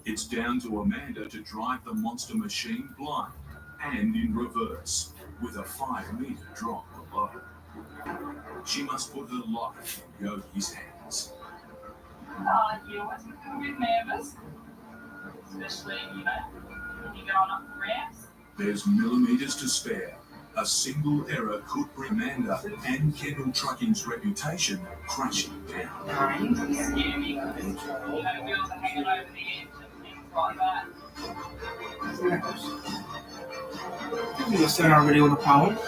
It's down to Amanda to drive the monster machine blind and in reverse with a 5-meter drop below. She must put her life in Yogi's hands. You always get a bit nervous, especially, when you're going up the ramps. There's millimeters to spare. A single error could bring Amanda and Kendall Trucking's reputation crashing down. It's scary. Girls are hanging over the edge and things like that. I'm gonna start our video with a poem.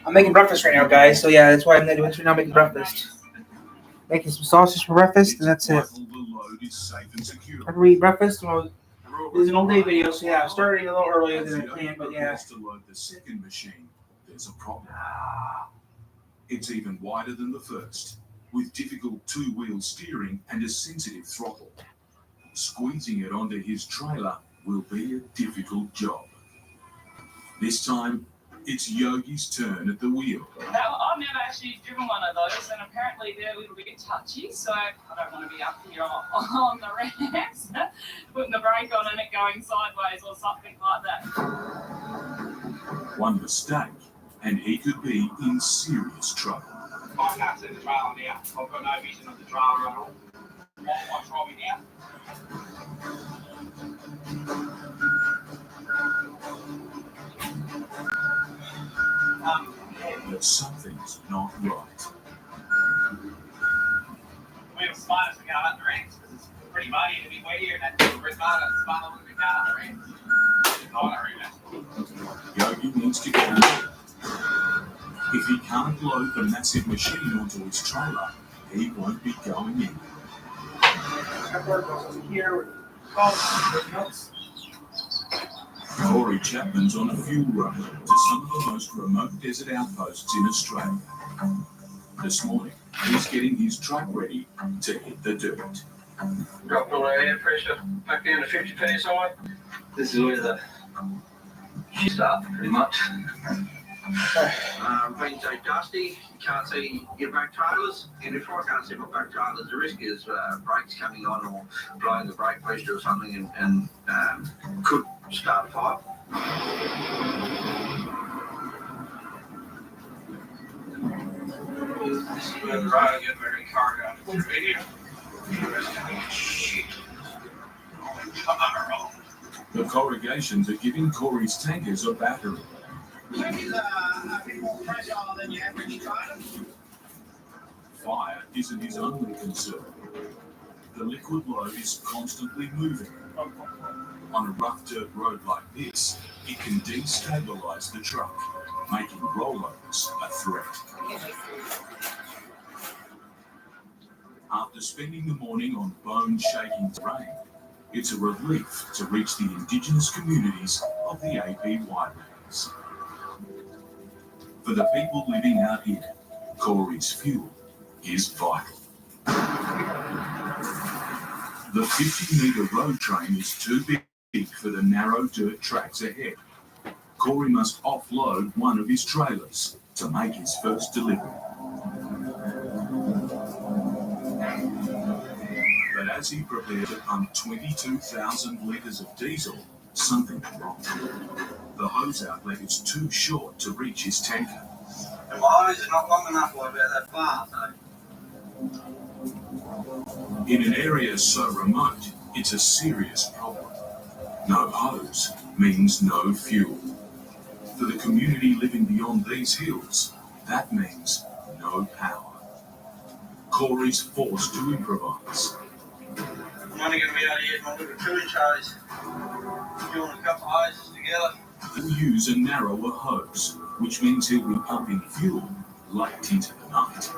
I'm making breakfast right now, guys. So yeah, that's why I'm doing right now, making breakfast. Making some sausage for breakfast, and that's it. I can eat breakfast. Well, it's an all day video, so yeah, I'm starting a little earlier than I planned, but yeah. To load the second machine, there's a problem. It's even wider than the first, with difficult two-wheel steering and a sensitive throttle. Squeezing it onto his trailer will be a difficult job. This time, it's Yogi's turn at the wheel. I've never actually driven one of those, and apparently they're a little bit touchy, so I don't want to be up here on the ramps, putting the brake on and it going sideways or something like that. One mistake, and he could be in serious trouble. I can't see the trailer now. I've got no vision of the trailer at all. What's wrong with now? But something's not right. We were smart as we go up the ramps because it's pretty muddy and a bit wet here, and that's we're smart as when we go up the ramps. Yogi needs to get out. If he can't load the massive machine onto his trailer, he won't be going in. Corey Chapman's on a fuel run to some of the most remote desert outposts in Australia. This morning, he's getting his truck ready to hit the dirt. Dropped all our air pressure back down to 50 psi. This is where the shit starts, pretty much. Being so dusty, you can't see your back trailers, and if I can't see my back trailers, the risk is brakes coming on or blowing the brake pressure or something and could start a fire. This is where the road gets very cargo video. Shit. The corrugations are giving Corey's tankers a battery. A bit more pressure than your average trailer. Fire isn't his only concern. The liquid load is constantly moving. On a rough dirt road like this, it can destabilize the truck, making rollovers a threat. After spending the morning on bone-shaking terrain, it's a relief to reach the indigenous communities of the AP Widelands. For the people living out here, Corey's fuel is vital. The 50-metre road train is too big for the narrow dirt tracks ahead. Corey must offload one of his trailers to make his first delivery. But as he prepared to pump 22,000 litres of diesel, something went wrong. The hose outlet is too short to reach his tanker. The wires are not long enough or about that far, so. In an area so remote, it's a serious problem. No hose means no fuel. For the community living beyond these hills, that means no power. Corey's forced to improvise. I'm only going to be out here with my little 2-inch hose. Doing a couple of hoses together. He'll use a narrower hose, which means he'll be pumping fuel late into the night.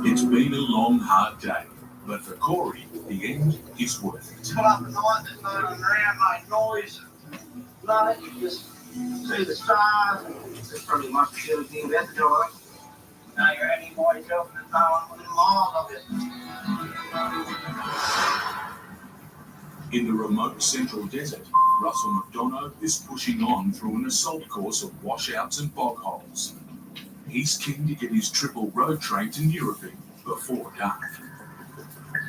It's been a long, hard day, but for Corey, the end is worth it. Put up at night, there's no one around, no noise. Nothing, you just see the stars. That's probably the most appealing thing about the job. Now you're out here by yourself and there's no one within miles of it. In the remote central desert, Russell McDonough is pushing on through an assault course of washouts and bog holes. He's keen to get his triple road train to Neurophine before dark.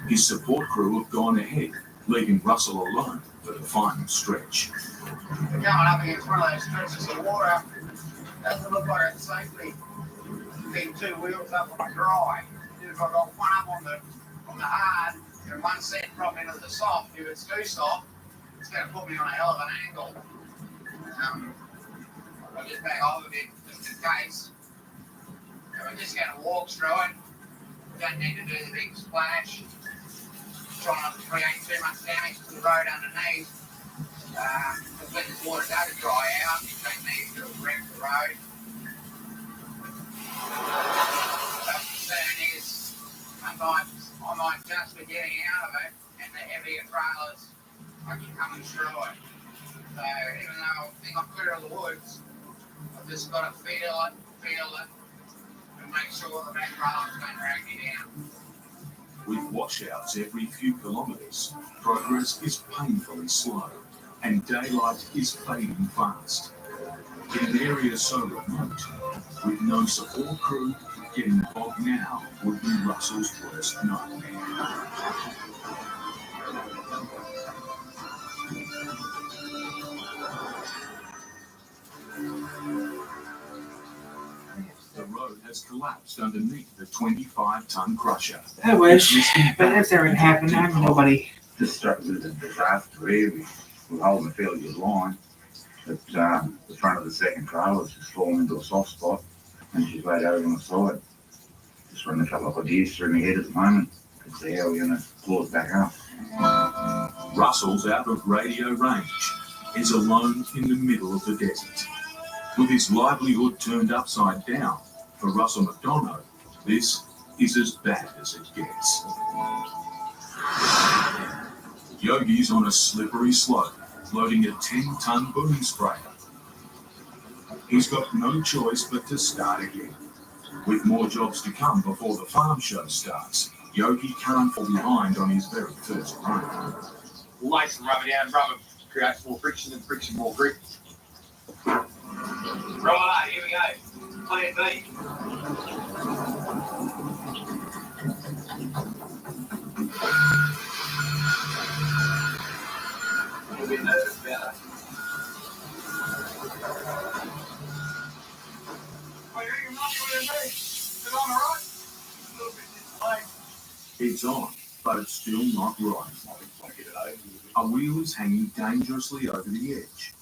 His support crew have gone ahead, leaving Russell alone for the final stretch. Coming up against one of those stretches of water, doesn't look like it's safely keeping two wheels up on the dry. If I got one up on the hard and one set drop into the soft, if it's too soft, it's going to put me on a hell of an angle. I'll just back off a bit just in case. So we're just going to walk through it. Don't need to do the big splash. Try not to create too much damage to the road underneath. Because when the water does dry out, you don't need to wreck the road. The concern is sometimes I might just be getting out of it and the heavier trailers are coming through it. So even though I think I'm clear of the woods, I've just got to feel it, and make sure the back trailers don't drag me down. With washouts every few kilometres, progress is painfully slow, and daylight is fading fast. In an area so remote, with no support crew, getting bogged now would be Russell's worst nightmare. The road has collapsed underneath the 25-ton crusher. I wish, but that's never gonna happen. I'm nobody. This struck with a disaster here. We're holding a fairly good line, but the front of the second trailer has just fallen into a soft spot and she's laid over on the side. Just running a couple of ideas through my head at the moment. Let's see how we're going to pull it back up. Russell's out of radio range, is alone in the middle of the desert. With his livelihood turned upside down, for Russell McDonough, this is as bad as it gets. Yogi's on a slippery slope, loading a 10-ton boom sprayer. He's got no choice but to start again. With more jobs to come before the farm show starts, Yogi can't fall behind on his very first run. We'll lay some rubber down. Rubber creates more friction and friction more grip. Right, here we go. Plan B. A bit nervous about it. Well, you reckon Rocky would agree? Is it on the right? A little bit this way. It's on, but it's still not right. A wheel is hanging dangerously over the edge.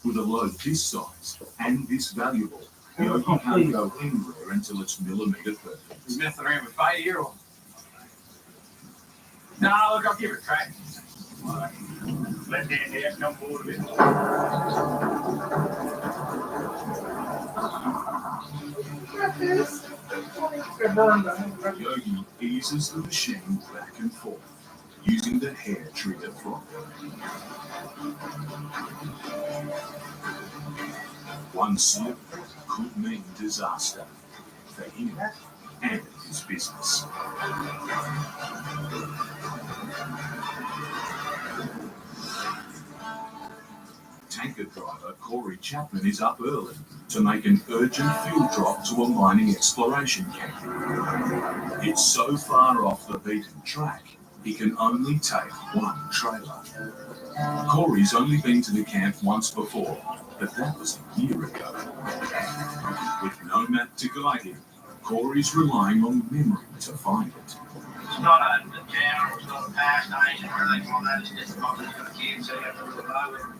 With a load this size and this valuable, Yogi can't go anywhere until it's millimetre perfect. He's messing around with fate here or? No, look, I'll give it a crack. Let Dan down, come forward a bit. Yogi eases the machine back and forth, using the hair trigger throttle. One slip could mean disaster for him and his business. Tanker driver Corey Chapman is up early to make an urgent fuel drop to a mining exploration camp. It's so far off the beaten track, he can only take one trailer. Corey's only been to the camp once before, but that was a year ago. With no map to guide him, Corey's relying on memory to find it. It's not a town or it's not a power station or anything like that. It's just not going to kid, so you have to look over.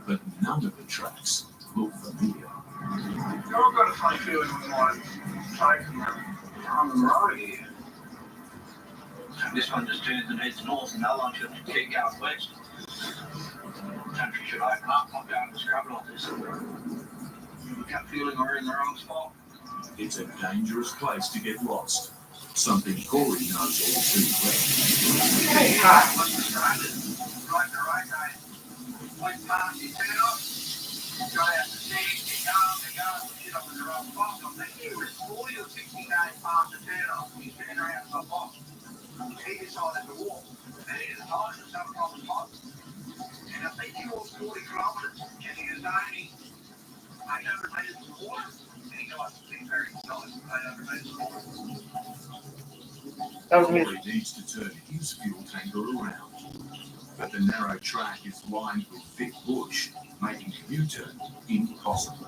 But none of the tracks look familiar. I've got a funny feeling we might take on the road here. This one just turns and heads north, and the other one should keep going west. The country should open up, not go into scrub like this. Gut feeling we're in the wrong spot. It's a dangerous place to get lost, something Corey knows all too well. Hey, hi. What's the stranded? Right, guys. Went past his head off. Got out the sand, they go, shit up in the wrong spot. I'm thinking he was 40 or 60 days past the turn off. He's turned around to the box. He decided to walk. That was me. Corey needs to turn his fuel tanker around, but the narrow track is lined with thick bush, making a U-turn impossible.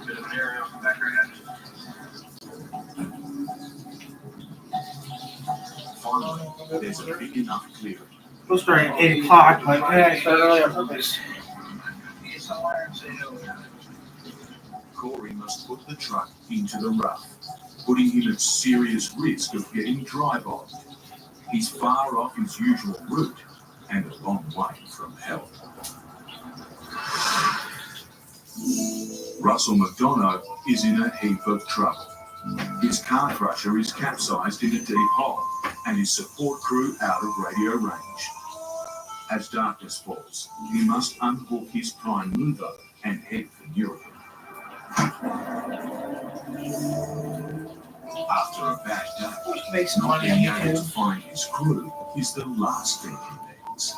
Bit of an area on the background. Finally, there's a big enough clearing. We'll start at 8 o'clock, but yeah, I started early on purpose. Corey must put the truck into the rough, putting him at serious risk of getting dry bogged. He's far off his usual route and a long way from help. Russell McDonough is in a heap of trouble. His car crusher is capsized in a deep hole and his support crew out of radio range. As darkness falls, he must unhook his prime mover and head for Europe. After a bad day, Make some not money on being able to YouTube. find his crew is the last thing he needs.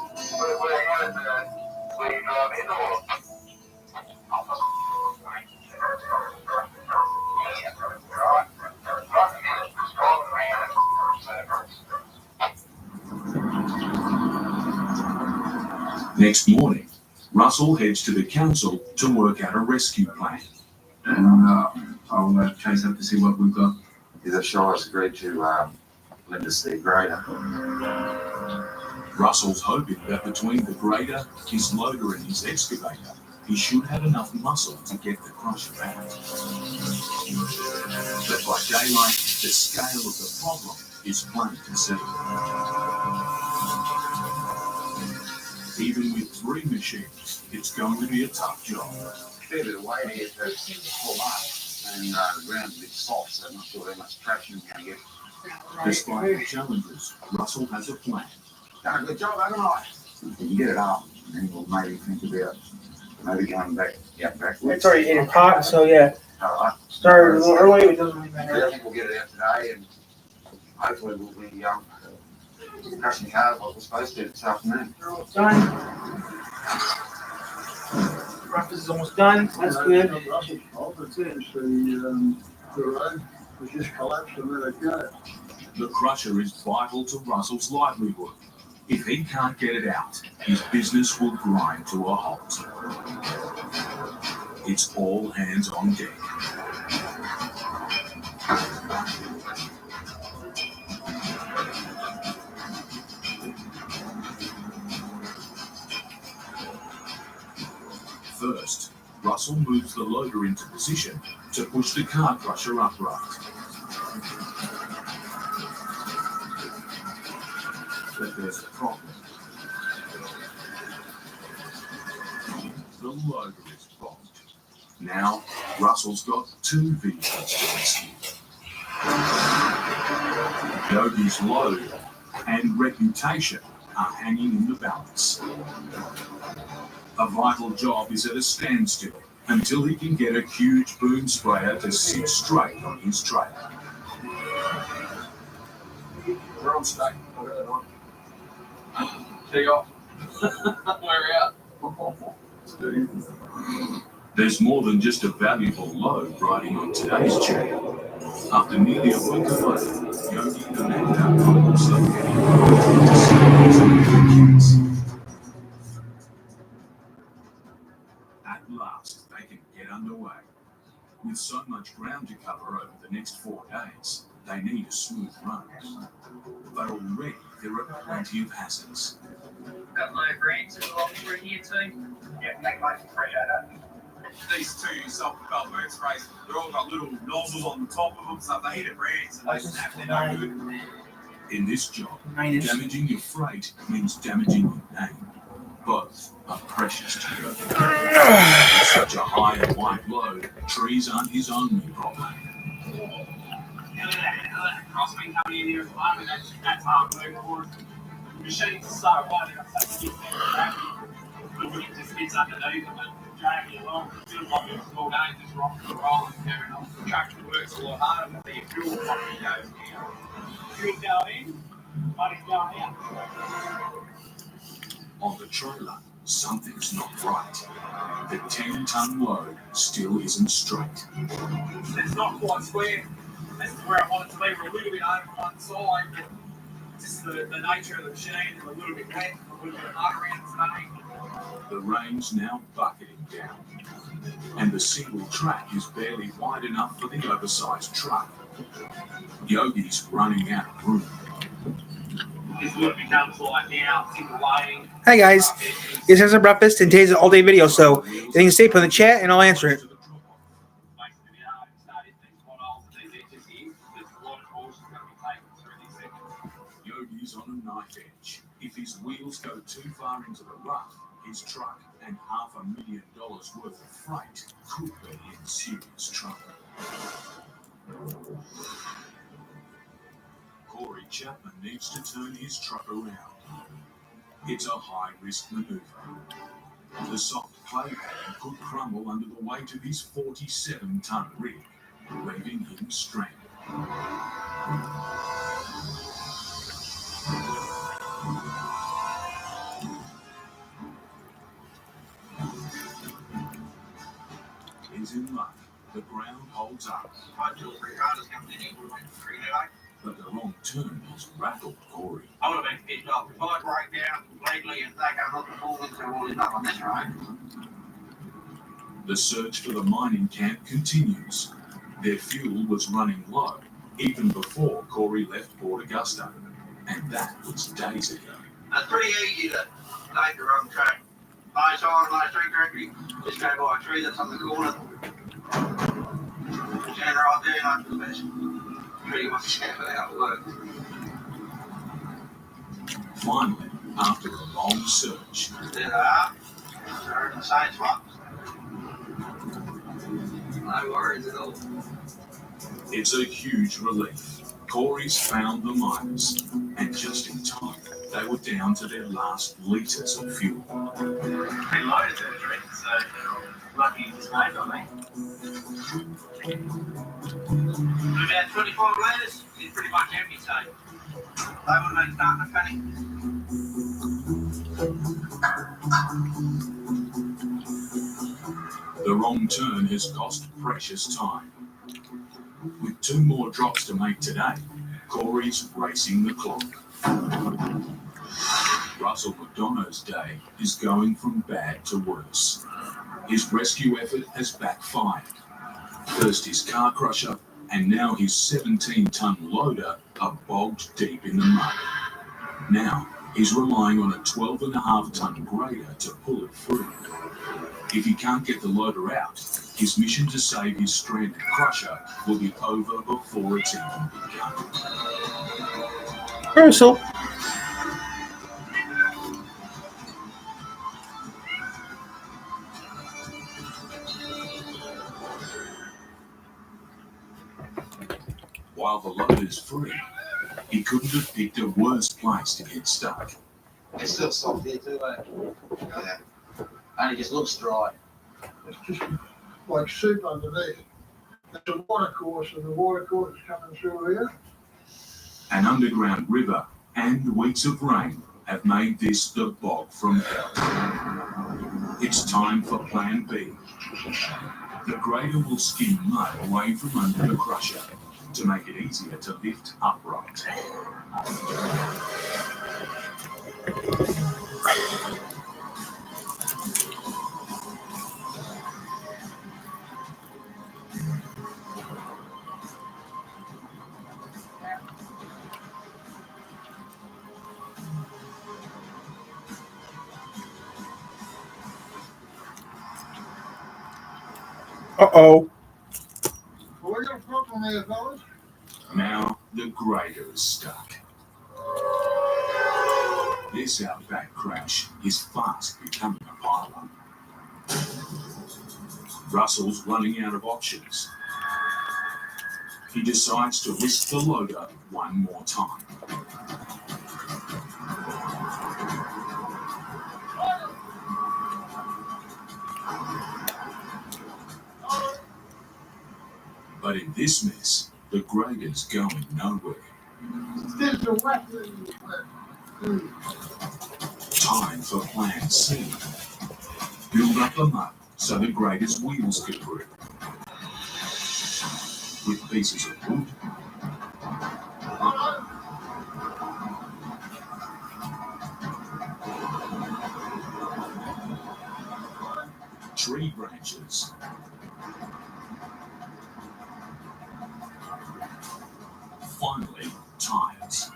Next morning, Russell heads to the council to work out a rescue plan. And I'll chase up to see what we've got. The Shire's agreed to lend us the grader. Russell's hoping that between the grader, his loader and his excavator, he should have enough muscle to get the crusher out. But by daylight, the scale of the problem is plain to see. Even with 3 machines, it's going to be a tough job. Fair bit of weight here to pull up, and the ground's a bit soft, so I'm not sure how much traction we're going to get. Despite the challenges, Russell has a plan. Done a good job, haven't I? If you get it up, then we'll maybe think about maybe going back, backwards. It's already 8 o'clock, so yeah. All right. Started a little early, but it doesn't really I matter. think we'll get it out today, and hopefully we'll be crushing cars like we're supposed to this afternoon. They're almost done. Breakfast is almost done. That's good. That's it. The road was just collapsed and let it go. The crusher is vital to Russell's livelihood. If he can't get it out, his business will grind to a halt. It's all hands on deck. First, Russell moves the loader into position to push the car crusher upright. But there's a problem. The loader is bogged. Now, Russell's got 2 vehicles to rescue. Yogi's load and reputation are hanging in the balance. A vital job is at a standstill until he can get a huge boom sprayer to sit straight on his trailer. We're on state. Take off. We're out. There's more than just a valuable load riding on today's chair. After nearly a week away, Yogi and Amanda are also getting to see their kids. At last, they can get underway. With so much ground to cover over the next 4 days, they need a smooth run. But already there are plenty of hazards. Got low greens and along through here too. Yeah, make life free out of it. These 2 self-propelled boot sprays, they're all got little nozzles on the top of them, so if they hit a brands and they snap, they're no good. In this job, 9-inch. damaging your freight means damaging your name. Both are precious to you. With such a high and wide load, trees aren't his only problem. Crossman coming in here at the moment, that's hard work for it. The machines are so wide, it's like you get the wind just gets underneath them and drag you along. It feels like it's all day, just rocking and rolling and carrying on. The tractor works a lot harder than the fuel fucking goes down. Fuel going in, money's going out. On the trailer, Something's not right. The 10-ton load still isn't straight. It's not quite square. This is where I want it to be. We're a little bit over one side. Just the nature of the machine is a little bit wet, a little bit of mud around today. The rain's now bucketing down, and the single track is barely wide enough for the oversized truck. Yogi's running out of room. This is what it becomes like now, single lading. Hi guys, this is a breakfast and today's an all-day video, so you can stay put in the chat and I'll answer it. Yogi's on a knife edge. If his wheels go too far into the rut, his truck and $500,000 worth of freight could be in serious trouble. Corey Chapman needs to turn his truck around. It's a high-risk maneuver. The soft clay pad could crumble under the weight of his 47-ton rig, leaving him stranded. He's in luck. The ground holds up. But the wrong turn has rattled Corey. I would have been pissed off. If I break down completely and they go not performing, so all is up on this road. The search for the mining camp continues. Their fuel was running low even before Corey left Port Augusta, and that was days ago. It's pretty easy to take the wrong track. Low side, low street directory. Just go by a tree that's on the corner. Stand right there and open the best. Pretty much how it works. Finally, after a long search, There they are. They're in the same spot. No worries at all. it's a huge relief. Corey's found the miners, and just in time, they were down to their last litres of fuel. They loaded the tree, so lucky you just made on me. About 25 litres, it's pretty much empty, so they would have been starting to panic. The wrong turn has cost precious time. With 2 more drops to make today, Corey's racing the clock. Russell McDonough's day is going from bad to worse. His rescue effort has backfired. First his car crusher, and now his 17-ton loader are bogged deep in the mud. Now he's relying on a 12.5-ton grader to pull it through. If he can't get the loader out, his mission to save his stranded crusher will be over before it's even begun. Rehearsal. While the load is free, he couldn't have picked a worse place to get stuck. It's still soft here too, mate. Yeah. And it just looks dry. It's just like soup underneath. It's a water course, and the water course is coming through here. An underground river and weeks of rain have made this the bog from hell. It's time for Plan B. The grader will skim mud away from under the crusher to make it easier to lift upright. Uh-oh. Well, we got a problem here, fellas. Now the grader is stuck. This outback crash is fast becoming a pile-up. Russell's running out of options. He decides to risk the loader one more time. But in this mess, the grader's going nowhere. This is a wet. Time for plan C. Build up the mud so the grader's wheels can grip. With pieces of wood, tree branches, finally tires.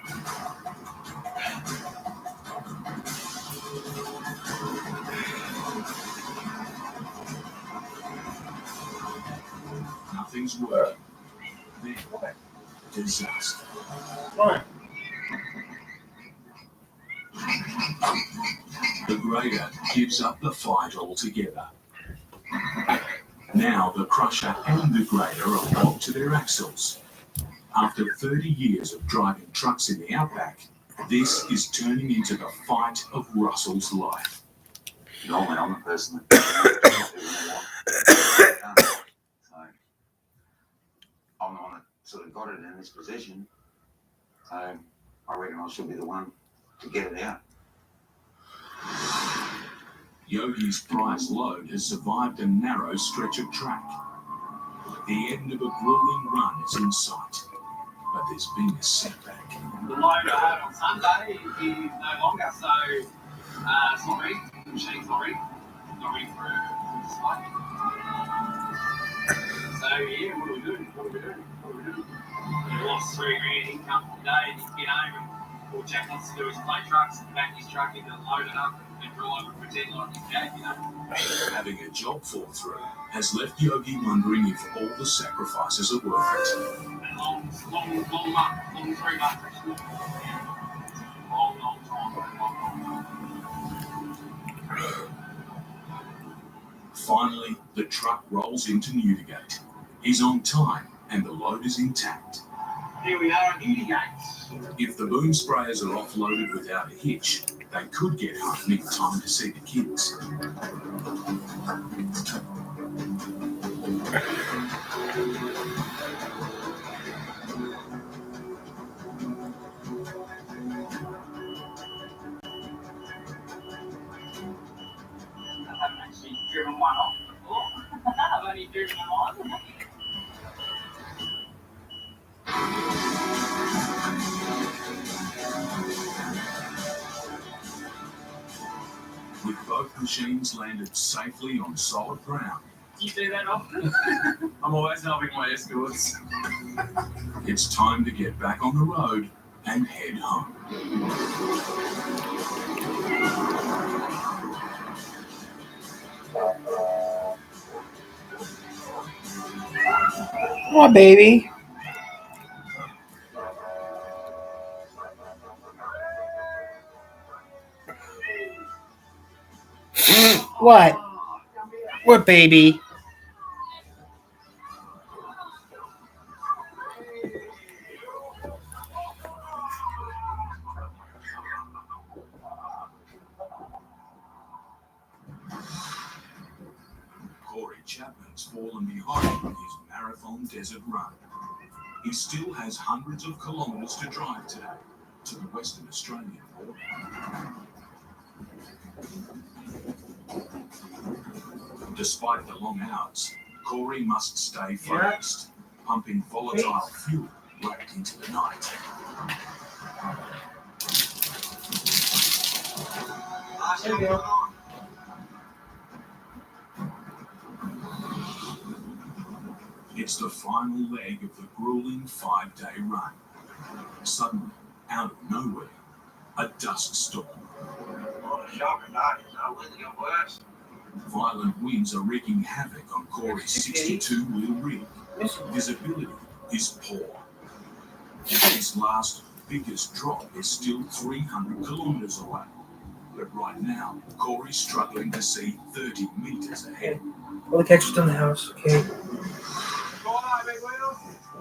Nothing's working. Then, disaster. The grader gives up the fight altogether. Now the crusher and the grader are locked to their axles. After 30 years of driving trucks in the outback, this is turning into the fight of Russell's life. Normally, I'm the person that so I'm the one that sort of got it in this position. So I reckon I should be the one to get it out. Yogi's prize load has survived a narrow stretch of track. The end of a grueling run is in sight, but there's been a setback. The load I had on Sunday is no longer, so sorry, the machine's not ready for this site. So yeah, what do we do? We lost $3,000 income today. He's get home and all Jack wants to do is play trucks and back his truck into load it up and drill over and pretend like he's dead, you know. Having a job fall through has left Yogi wondering if all the sacrifices are worth it. And long month, long 3 months actually. Long time. Finally, the truck rolls into Newdigate. He's on time and the load is intact. Here we are at Newdigate. If the boom sprayers are offloaded without a hitch, they could get home in time to see the kids. I haven't actually driven one off before. I've only driven them on. With both machines landed safely on solid ground, Do you do that often? I'm always helping my escorts. it's time to get back on the road and head home. Come on, baby. What? What, baby? Corey Chapman's fallen behind in his marathon desert run. He still has hundreds of kilometres to drive today to the Western Australian border. Despite the long hours, Corey must stay focused, pumping volatile fuel late into the night. It's the final leg of the grueling 5-day run. Suddenly, out of nowhere, a dust storm. Shocking, that is no weather got worse. Violent winds are wreaking havoc on Corey's 62-wheel rig. Visibility is poor. His last biggest drop is still 300 kilometres away. But right now, Corey's struggling to see 30 metres ahead. Well, the catcher's in the house. Okay.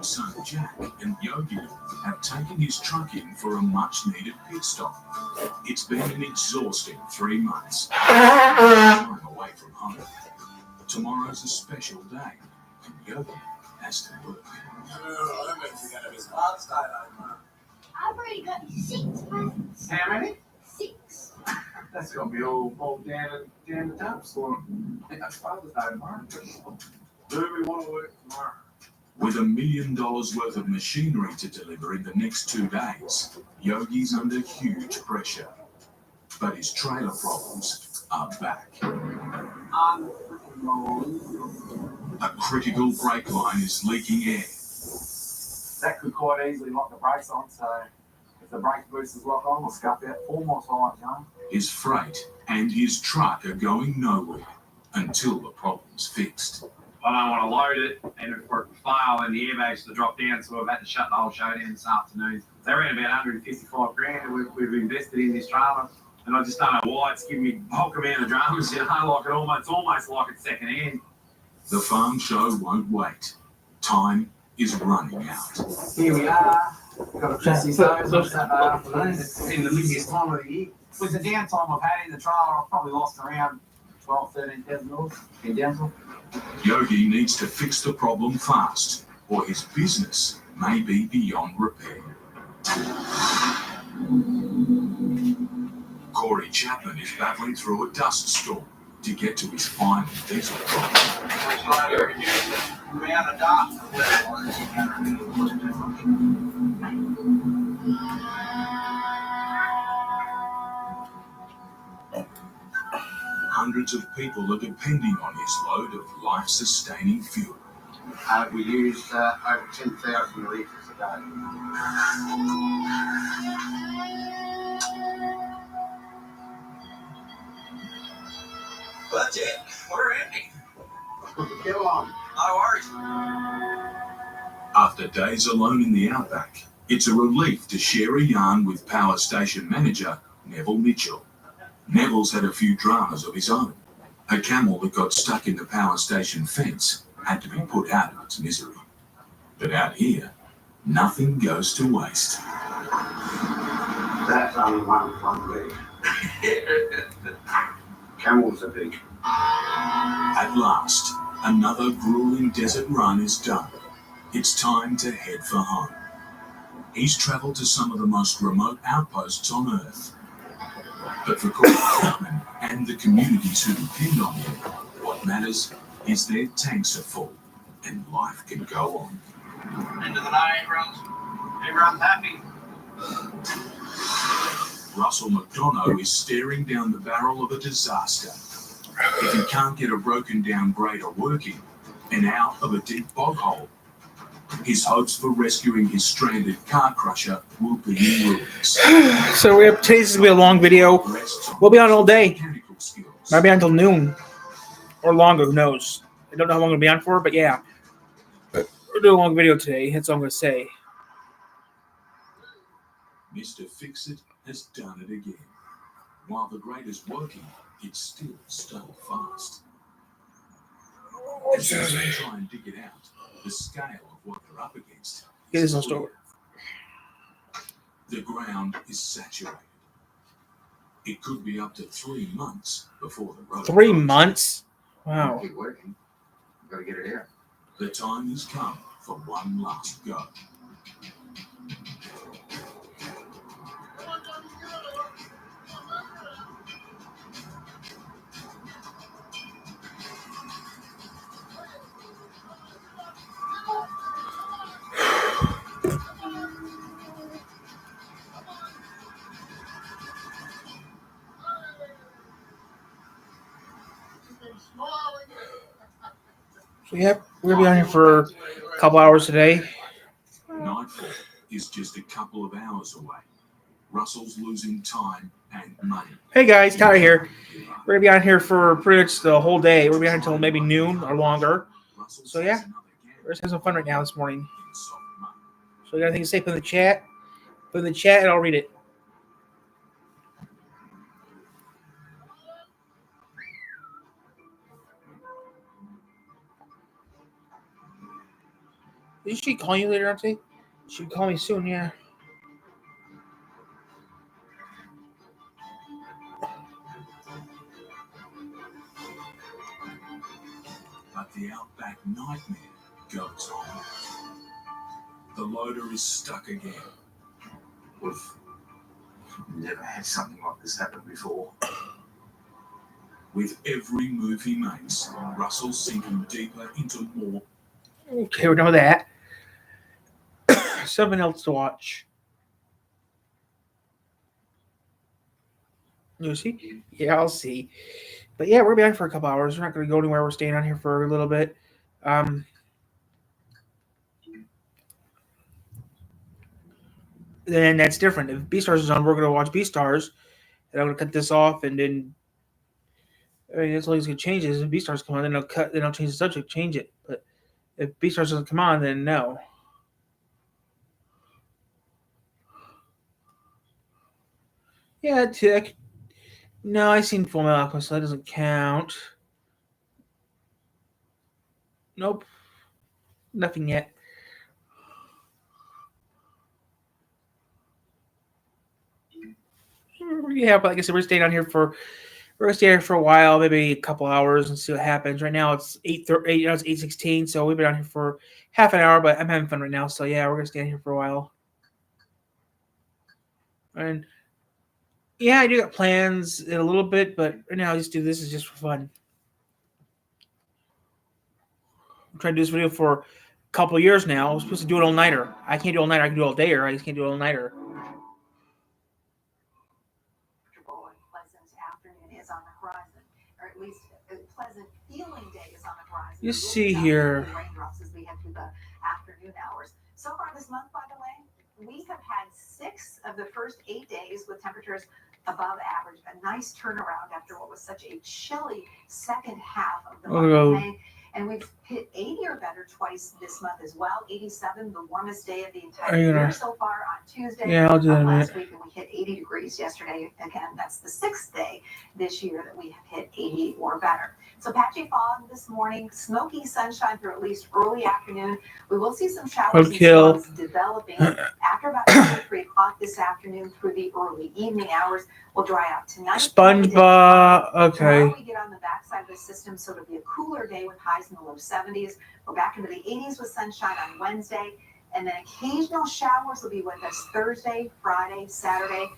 Son Jack and Yogi have taken his truck in for a much-needed pit stop. It's been an exhausting 3 months. Time away from home. Tomorrow's a special day, and Yogi has to work. I've already got 6 presents. How many? 6. That's gonna be all down the dumps for them. That's Father's Day tomorrow. Do we want to work tomorrow? With $1 million worth of machinery to deliver in the next 2 days, Yogi's under huge pressure. But his trailer problems are back. A critical brake line is leaking air. That could quite easily lock the brakes on, so if the brake boosters lock on, we'll scuff out 4 more times, you know? His freight and his truck are going nowhere until the problem's fixed. I don't want to load it, and if we're fail and the airbags to drop down, so we've had to shut the whole show down this afternoon. They ran about 155 grand, and we've invested in this trailer, and I just don't know why it's giving me a bulk amount of dramas, you know, like it's almost like it's second hand. The farm show won't wait. Time is running out. Here we are. Got a chassis stone on Saturday afternoon. It's in the busiest time of the year. With the downtime I've had in the trailer, I've probably lost around $12,000-13,000 in downtime. Yogi needs to fix the problem fast, or his business may be beyond repair. Corey Chapman is battling through a dust storm to get to his final diesel problem. Hundreds of people are depending on his load of life-sustaining fuel. We use over 10,000 litres a day. That's it. We're empty. Put the kettle on. No worries. After days alone in the outback, it's a relief to share a yarn with Power Station manager Neville Mitchell. Neville's had a few dramas of his own. A camel that got stuck in the power station fence had to be put out of its misery. But out here, nothing goes to waste. That's only one leg. Camels are big. At last, another grueling desert run is done. It's time to head for home. He's travelled to some of the most remote outposts on Earth. But for Corey Chapman and the communities who depend on him, what matters is their tanks are full and life can go on. End of the day, everyone's happy. Russell McDonough is staring down the barrel of a disaster. If he can't get a broken down grader working and out of a deep bog hole, his hopes for rescuing his stranded car crusher will be in ruins. So today's gonna be a long video. We'll be on all day. Might be on until noon or longer. Who knows? I don't know how long it'll be on for, but yeah, we're doing a long video today. That's all I'm gonna say. Mr. Fix-It has done it again. While the grader's working, it's still stuck fast. As they try and dig it out, the scale of what they're up against. It is no story. The ground is saturated. It could be up to 3 months before the road. 3 months? Wow. Keep working. You've got to get it out. The time has come for one last go. So yep, we're gonna be on here for a couple hours today. Nightfall is just a couple of hours away. Russell's losing time and money. Hey guys, Tyler here. We're gonna be on here for pretty much the whole day. We're gonna be on until maybe noon or longer. So yeah, we're just having some fun right now this morning. So you got anything to say? Put in the chat. Put in the chat and I'll read it. Is she calling you later, Auntie? She would call me soon, yeah. But the outback nightmare goes on. The loader is stuck again. We've never had something like this happen before. With every move he makes, Russell's sinking deeper into more. Okay, we're done with that. Something else to watch. You see? Yeah, I'll see. But yeah, we're back for a couple hours. We're not going to go anywhere. We're staying on here for a little bit. Then that's different. If Beastars is on, we're going to watch Beastars. And I'm going to cut this off, and then that's all he's going to change is if Beastars come on, then I'll change the subject, change it. But if Beastars doesn't come on, then no. Yeah, no, I seen Full Metal Alchemist, so that doesn't count. Nope. Nothing yet. Yeah, but like I said, we're staying on here for a while, maybe a couple hours, and see what happens. Right now it's 8:30. It's 8:16, so we've been on here for half an hour, but I'm having fun right now. So yeah, we're gonna stay on here for a while. And yeah, I do got plans in a little bit, but right now I just do this is just for fun. I'm trying to do this video for a couple of years now. I was supposed to do it all nighter. I can't do all nighter. I can do all dayer. I just can't do all nighter. Pleasant afternoon is on the horizon, or at least a pleasant feeling day is on the horizon. You see here. Raindrops as we head through the afternoon hours. So far this month, by the way, we have had 6 of the first 8 days with temperatures above average. A nice turnaround after what was such a chilly second half of the month of May. And we've hit 80 or better twice this month as well. 87, the warmest day of the entire year so far on Tuesday. Yeah, I'll do that in a minute. Last week, and we hit 80 degrees yesterday. Again, that's the 6th day this year that we have hit 80 or better. So patchy fog this morning, smoky sunshine through at least early afternoon. We will see some showers and storms developing after about 2 or 3 o'clock this afternoon through the early evening hours. Will dry out tonight. SpongeBob. Okay. Tomorrow we get on the backside of the system, so it'll be a cooler day with highs in the low 70s. We're back into the 80s with sunshine on Wednesday, and then occasional showers will be with us Thursday, Friday, Saturday.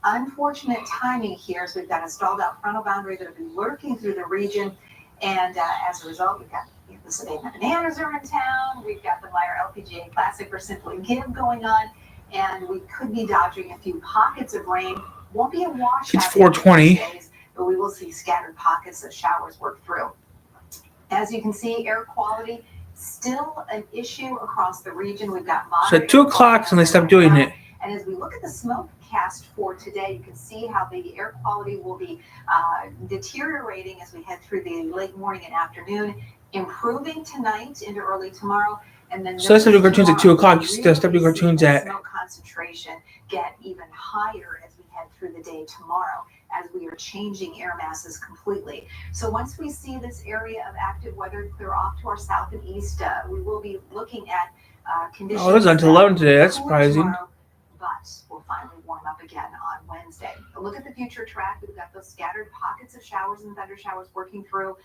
Unfortunate timing here, so we've got a stalled out frontal boundary that will be lurking through the region, and as a result, we've got the Savannah Bananas are in town. We've got the Meyer LPGA Classic for Simply Give going on, and we could be dodging a few pockets of rain. Won't be a washout. It's 4:20. But we will see scattered pockets of showers work through. As you can see, air quality still an issue across the region. We've got so at 2 o'clock, and they stopped doing it. And as we look at the smoke cast for today, you can see how the air quality will be deteriorating as we head through the late morning and afternoon, improving tonight into early tomorrow. And then so let's do cartoons at 2 o'clock. Stop doing cartoons at. Smoke concentration get even higher as we head through the day tomorrow, as we are changing air masses completely. So once we see this area of active weather clear off to our south and east, we will be looking at conditions. Oh, it was until 11 today. That's surprising. Tomorrow, but we'll finally warm up again on Wednesday. A look at the future track. We've got those scattered pockets of showers and thunder showers working through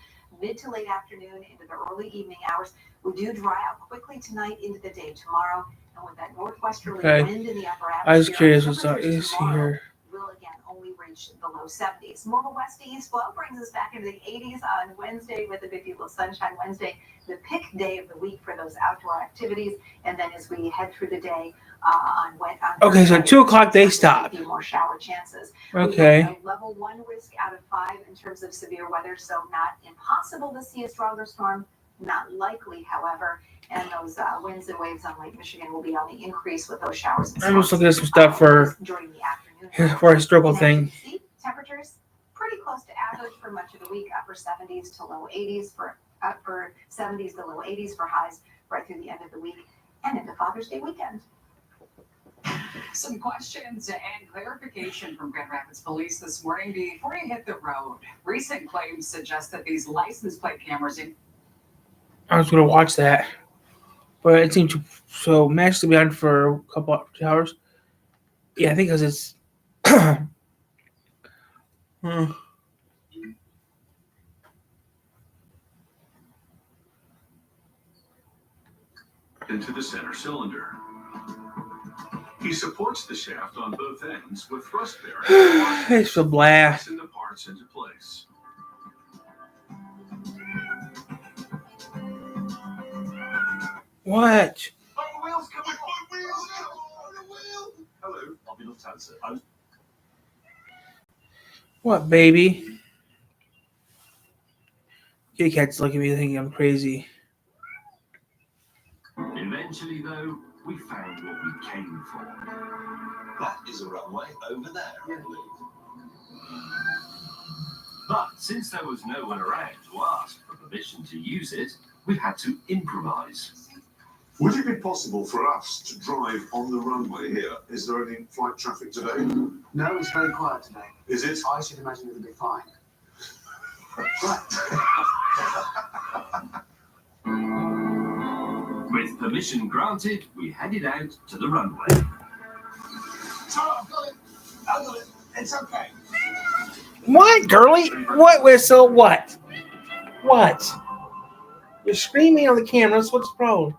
mid to late afternoon into the early evening hours. We do dry out quickly tonight into the day tomorrow. And with that northwesterly wind in the upper atmosphere, I was curious what's is here. Will again only reach the low 70s. More of a west to east flow brings us back into the 80s on Wednesday with a good deal of sunshine Wednesday, the pick day of the week for those outdoor activities. And then as we head through the day on okay, so at 2 o'clock they stop. A few more shower chances. Okay. Level 1 risk out of 5 in terms of severe weather, so not impossible to see a stronger storm. Not likely, however, and those winds and waves on Lake Michigan will be on the increase with those showers. I'm just looking at some stuff for during the afternoon for a historical thing. See, temperatures pretty close to average for much of the week, upper 70s to low 80s for upper 70s to low 80s for highs right through the end of the week and into Father's Day weekend. Some questions and clarification from Grand Rapids Police this morning before you hit the road. Recent claims suggest that these license plate cameras I was going to watch that, but it seemed so matched to be on for a couple of hours. Yeah, I think because it's. Into the center cylinder. He supports the shaft on both ends with thrust bearings. It's a blast. The parts into place. What? Oh, the wheel's coming off. My wheels come on the wheel. Hello, I'll be Lufthansa. What, baby? Kitty Cat's looking at me thinking I'm crazy. Eventually, though, we found what we came for. That is a runway over there, I believe. But since there was no one around to ask for permission to use it, we had to improvise. Would it be possible for us to drive on the runway here? Is there any flight traffic today? No, it's very quiet today. Is it? I should imagine it'll be fine. Right. With permission granted, we headed out to the runway. Oh, I've got it. I've got it. It's okay. What, girly? What, Whistle? What? What? You're screaming on the cameras. What's the problem?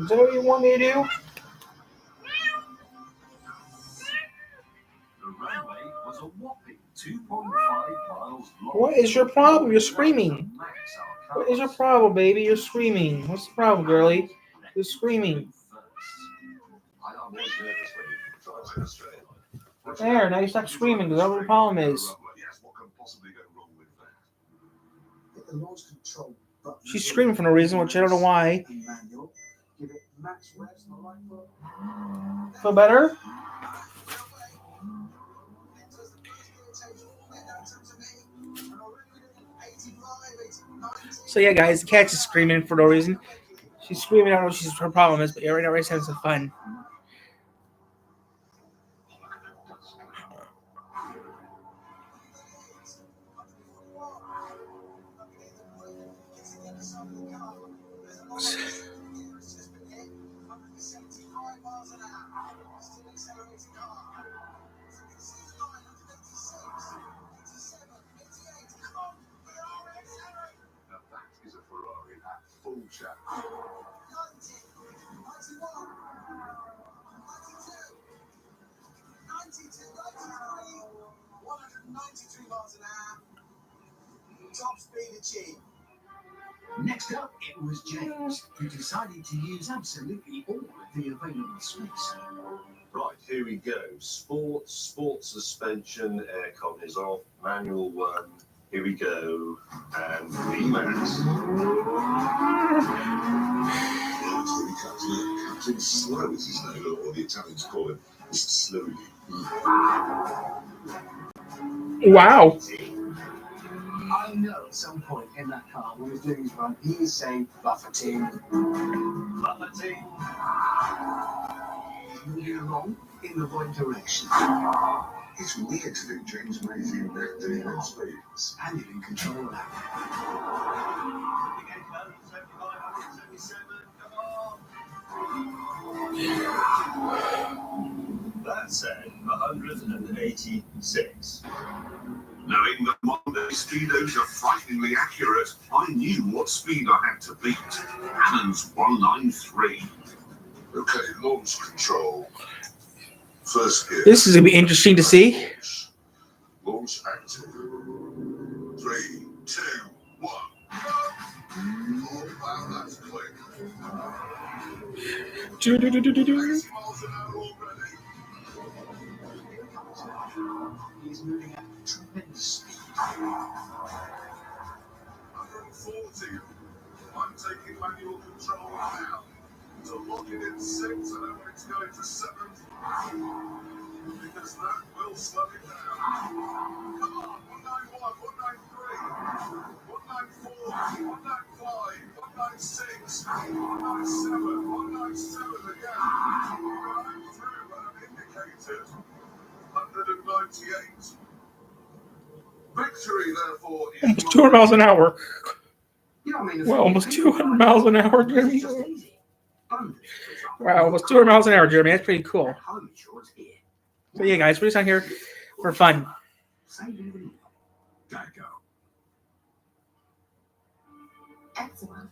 Is that what you want me to do? The runway was a whopping 2.5 miles long. What is your problem? You're screaming. What is your problem, baby? You're screaming. What's the problem, girly? You're screaming. I'm always nervous when you drive in Australia. There, now you stop screaming because that's what the problem is. Yes, what can possibly go wrong with that? Hit the launch control button. She's screaming for no reason, which I don't know why. Manual. Give it max revs on the right foot. Feel better? So yeah, guys, the cat is screaming for no reason. She's screaming. I don't know what her problem is, but yeah, right now we're just having some fun. Now that is a Ferrari at full chat. Top speed achieved. Next up, it was James, who decided to use absolutely all of the available space. Right, here we go. Sport suspension, aircon is off, manual one. Here we go. And VMAX. Captain Slow is his name, or the Italians call him Mr. Slowly. Wow. I know at some point in that car when he was doing his run, he is saying buffeting. Buffeting. Moving along in the right direction. It's weird to think James Mayfield back doing that speed. Spaniard in control of that. That said, 186. Knowing that Monday speedos are frighteningly accurate, I knew what speed I had to beat. Cannon's 193. Okay, launch control. First gear. This is going to be interesting to see. Launch active. 3, 2, 1. Oh, wow, that's quick. He's moving at tremendous speed. 140. I'm taking manual control now. To lock it in 6 and then it's going to 7. Because that will slow it down. Come on, 191, 193, 194, 195, 196, 197, 197 again. Going through and indicated 198. Victory, therefore, is Almost 200 miles an hour. You know what I mean? Well, almost 200 miles an hour, Jeremy. Wow, almost 200 miles an hour, Jeremy. That's pretty cool. So yeah, guys, we're just out here for fun. Gotta go. Eczema.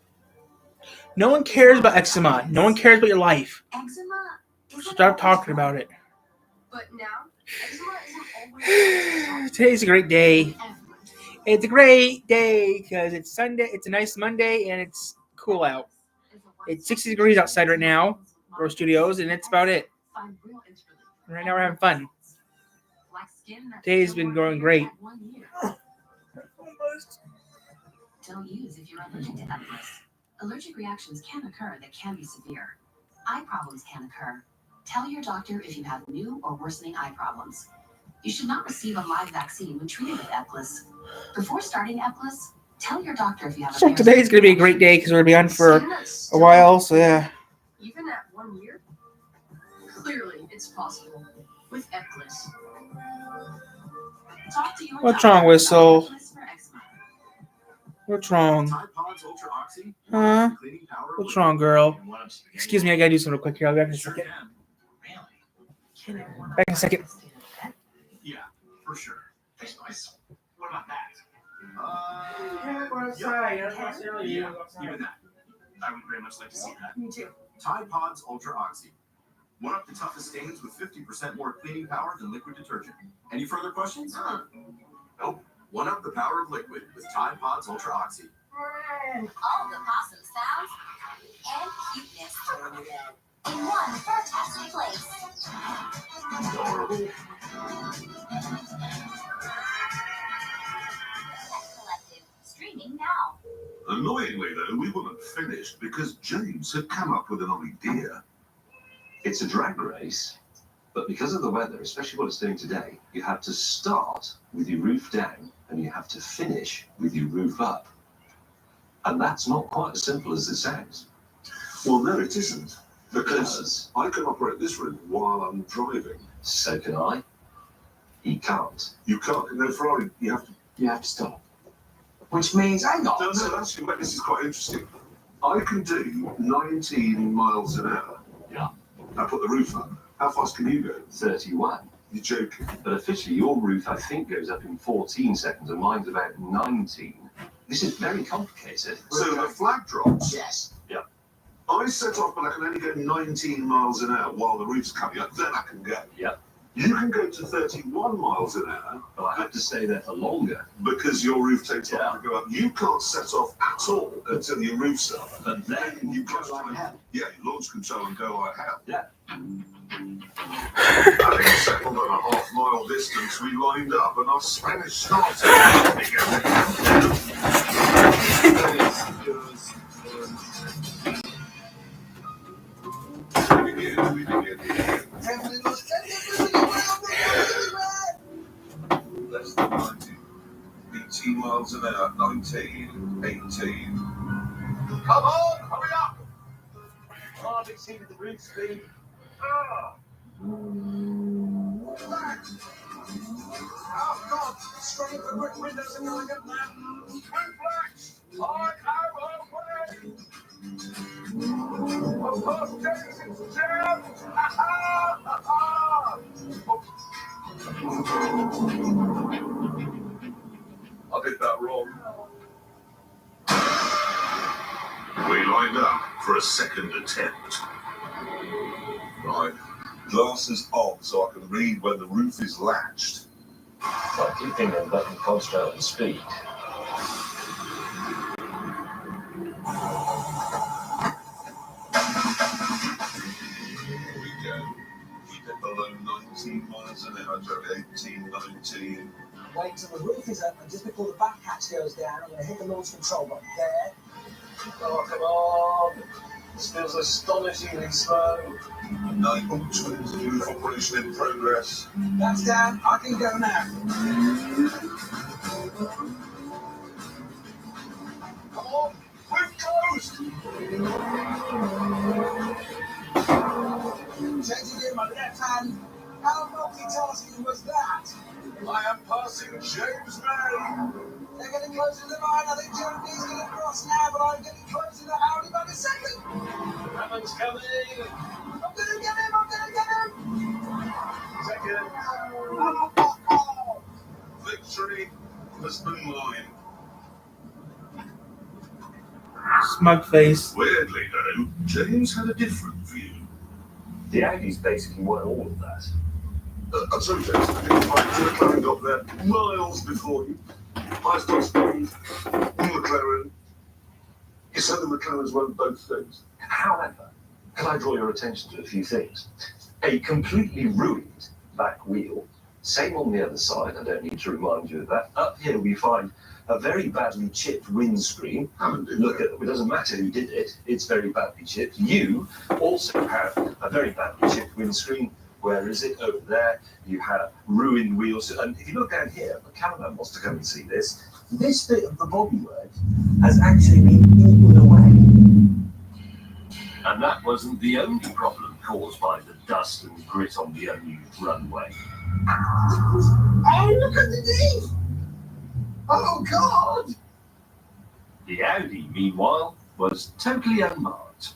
No one cares about eczema. No one cares about your life. Eczema. So stop talking about it. But now Today's a great day. It's a great day because it's Sunday. It's a nice Monday and it's cool out. It's 60 degrees outside right now, Rose Studios, and that's about it. Right now we're having fun. Today's been going great. Don't use if you're allergic to Ebglyss. Allergic reactions can occur that can be severe. Eye problems can occur. Tell your doctor if you have new or worsening eye problems. You should not receive a live vaccine when treated with Ebglyss. Before starting Ebglyss, tell your doctor if you have a So today's going to be a great day because we're going to be on for a while, so yeah. Even at 1 year? Clearly, it's possible with Ebglyss. Talk to your What's doctor wrong, about Whistle? Ebglyss for eczema. What's wrong? Tide Pods Ultra Oxy. Huh? Cleaning power. What's wrong, girl? And one of spaghetti. Excuse me, I gotta do something real quick here. I'll be back in a Sure second. can. Really? Back in a second. Yeah, for sure. Hey, Spice. What about that? Even that. I would very much like to see that. Me too. Tide Pods Ultra Oxy. One up the toughest stains with 50% more cleaning power than liquid detergent. Any further questions? Nope. One up the power of liquid with Tide Pods Ultra Oxy. All the awesome sounds and cuteness in one fantastic place. Adorable. Collective, streaming now. Annoyingly, though, we weren't finished because James had come up with an idea. It's a drag race, but because of the weather, especially what it's doing today, you have to start with your roof down and you have to finish with your roof up. And that's not quite as simple as it sounds. Well, no, it isn't. Because I can operate this room while I'm driving. So can I. He can't. You can't. No, Ferrari, you have to. You have to stop. Which means hang No, on. no, actually, wait, this is quite interesting. I can do 19 miles an hour. Yeah. I put the roof up. How fast can you go? 31. You're joking. But officially, your roof, I think, goes up in 14 seconds, and mine's about 19. This is very complicated. So the flag drops. Yes. Yeah. I set off, but I can only go 19 miles an hour while the roof's coming up. Then I can go. Yeah. You can go to 31 miles an hour But I have to stay there for longer. because your roof takes Yeah. longer to go up. You can't set off at all until your roof's up. But then, You Go just like hell. yeah, you launch control and go like hell. yeah. Having settled on a half-mile distance, we lined up and our Spanish started. We begin. Less than 90. 18 miles an hour, 19, 18. Come on, hurry up! Hardly exceeded the roof speed. Oh God! Struggling for brick windows and going up now. Twin flags! Hard arrow way! Of course, James, it's jammed! Ha ha! Ha ha! I did that wrong. We lined up for a second attempt. Right. Glasses on so I can read when the roof is latched. By keeping them button concentrate on speed. Here we go. Keep it below 19 miles an hour, so 18, 19. Wait till the roof is up and just before the back hatch goes down, I'm going to hit the launch control button there. Oh, come on! This feels astonishingly slow. Naval Twins roof operation in progress. That's down. I can go now. Come on! Roof closed! Changing in my left hand. How multitasking was that? I am passing James May! They're getting closer to the line. I think Jeremy's going to cross now, but I'm getting closer to Audi by the second. Hammond's coming! I'm going to get him. I'm going to get him. Second! Oh. Victory has been mine. Smug face. Weirdly, though, James had a different view. The Audis basically won all of that. I'll tell you this, my McLaren got there miles before you. Highest top speed, McLaren. You said the McLarens weren't both things. However, can I draw your attention to a few things? A completely ruined back wheel, same on the other side, I don't need to remind you of that. Up here we find a very badly chipped windscreen. Look at it, doesn't matter who did it, it's very badly chipped. You also have a very badly chipped windscreen. Where is it? Over there, you have ruined wheels. And if you look down here, the cameraman wants to come and see this. This bit of the bodywork has actually been eaten away. And that wasn't the only problem caused by the dust and grit on the unused runway. Oh, look at this! Oh, God! The Audi, meanwhile, was totally unmarked.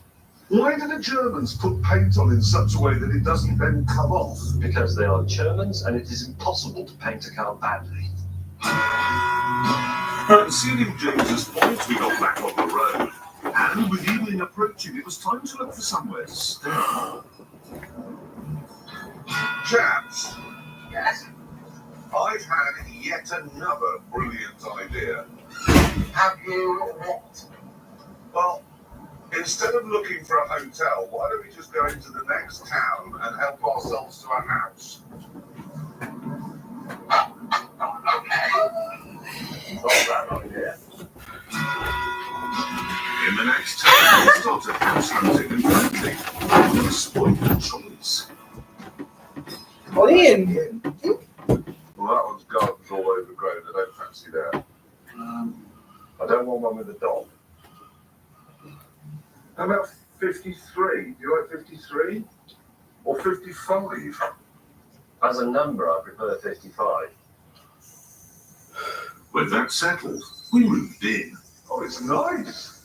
Why do the Germans put paint on in such a way that it doesn't then come off? Because they are Germans and it is impossible to paint a car badly. Seeing James's point, we got back on the road. And with evening approaching, it was time to look for somewhere to stay. Chaps. Yes? I've had yet another brilliant idea. Have you what? Well, instead of looking for a hotel, why don't we just go into the next town and help ourselves to a house? Not that idea. In the next town, we started house hunting and frankly, what a spoiled choice. Well, Ian. Well, that one's gardens all overgrown. I don't fancy that. I don't want one with a dog. How about 53? Do you like 53? Or 55? As a number, I prefer 55. With that settled, we moved in. Oh, it's nice.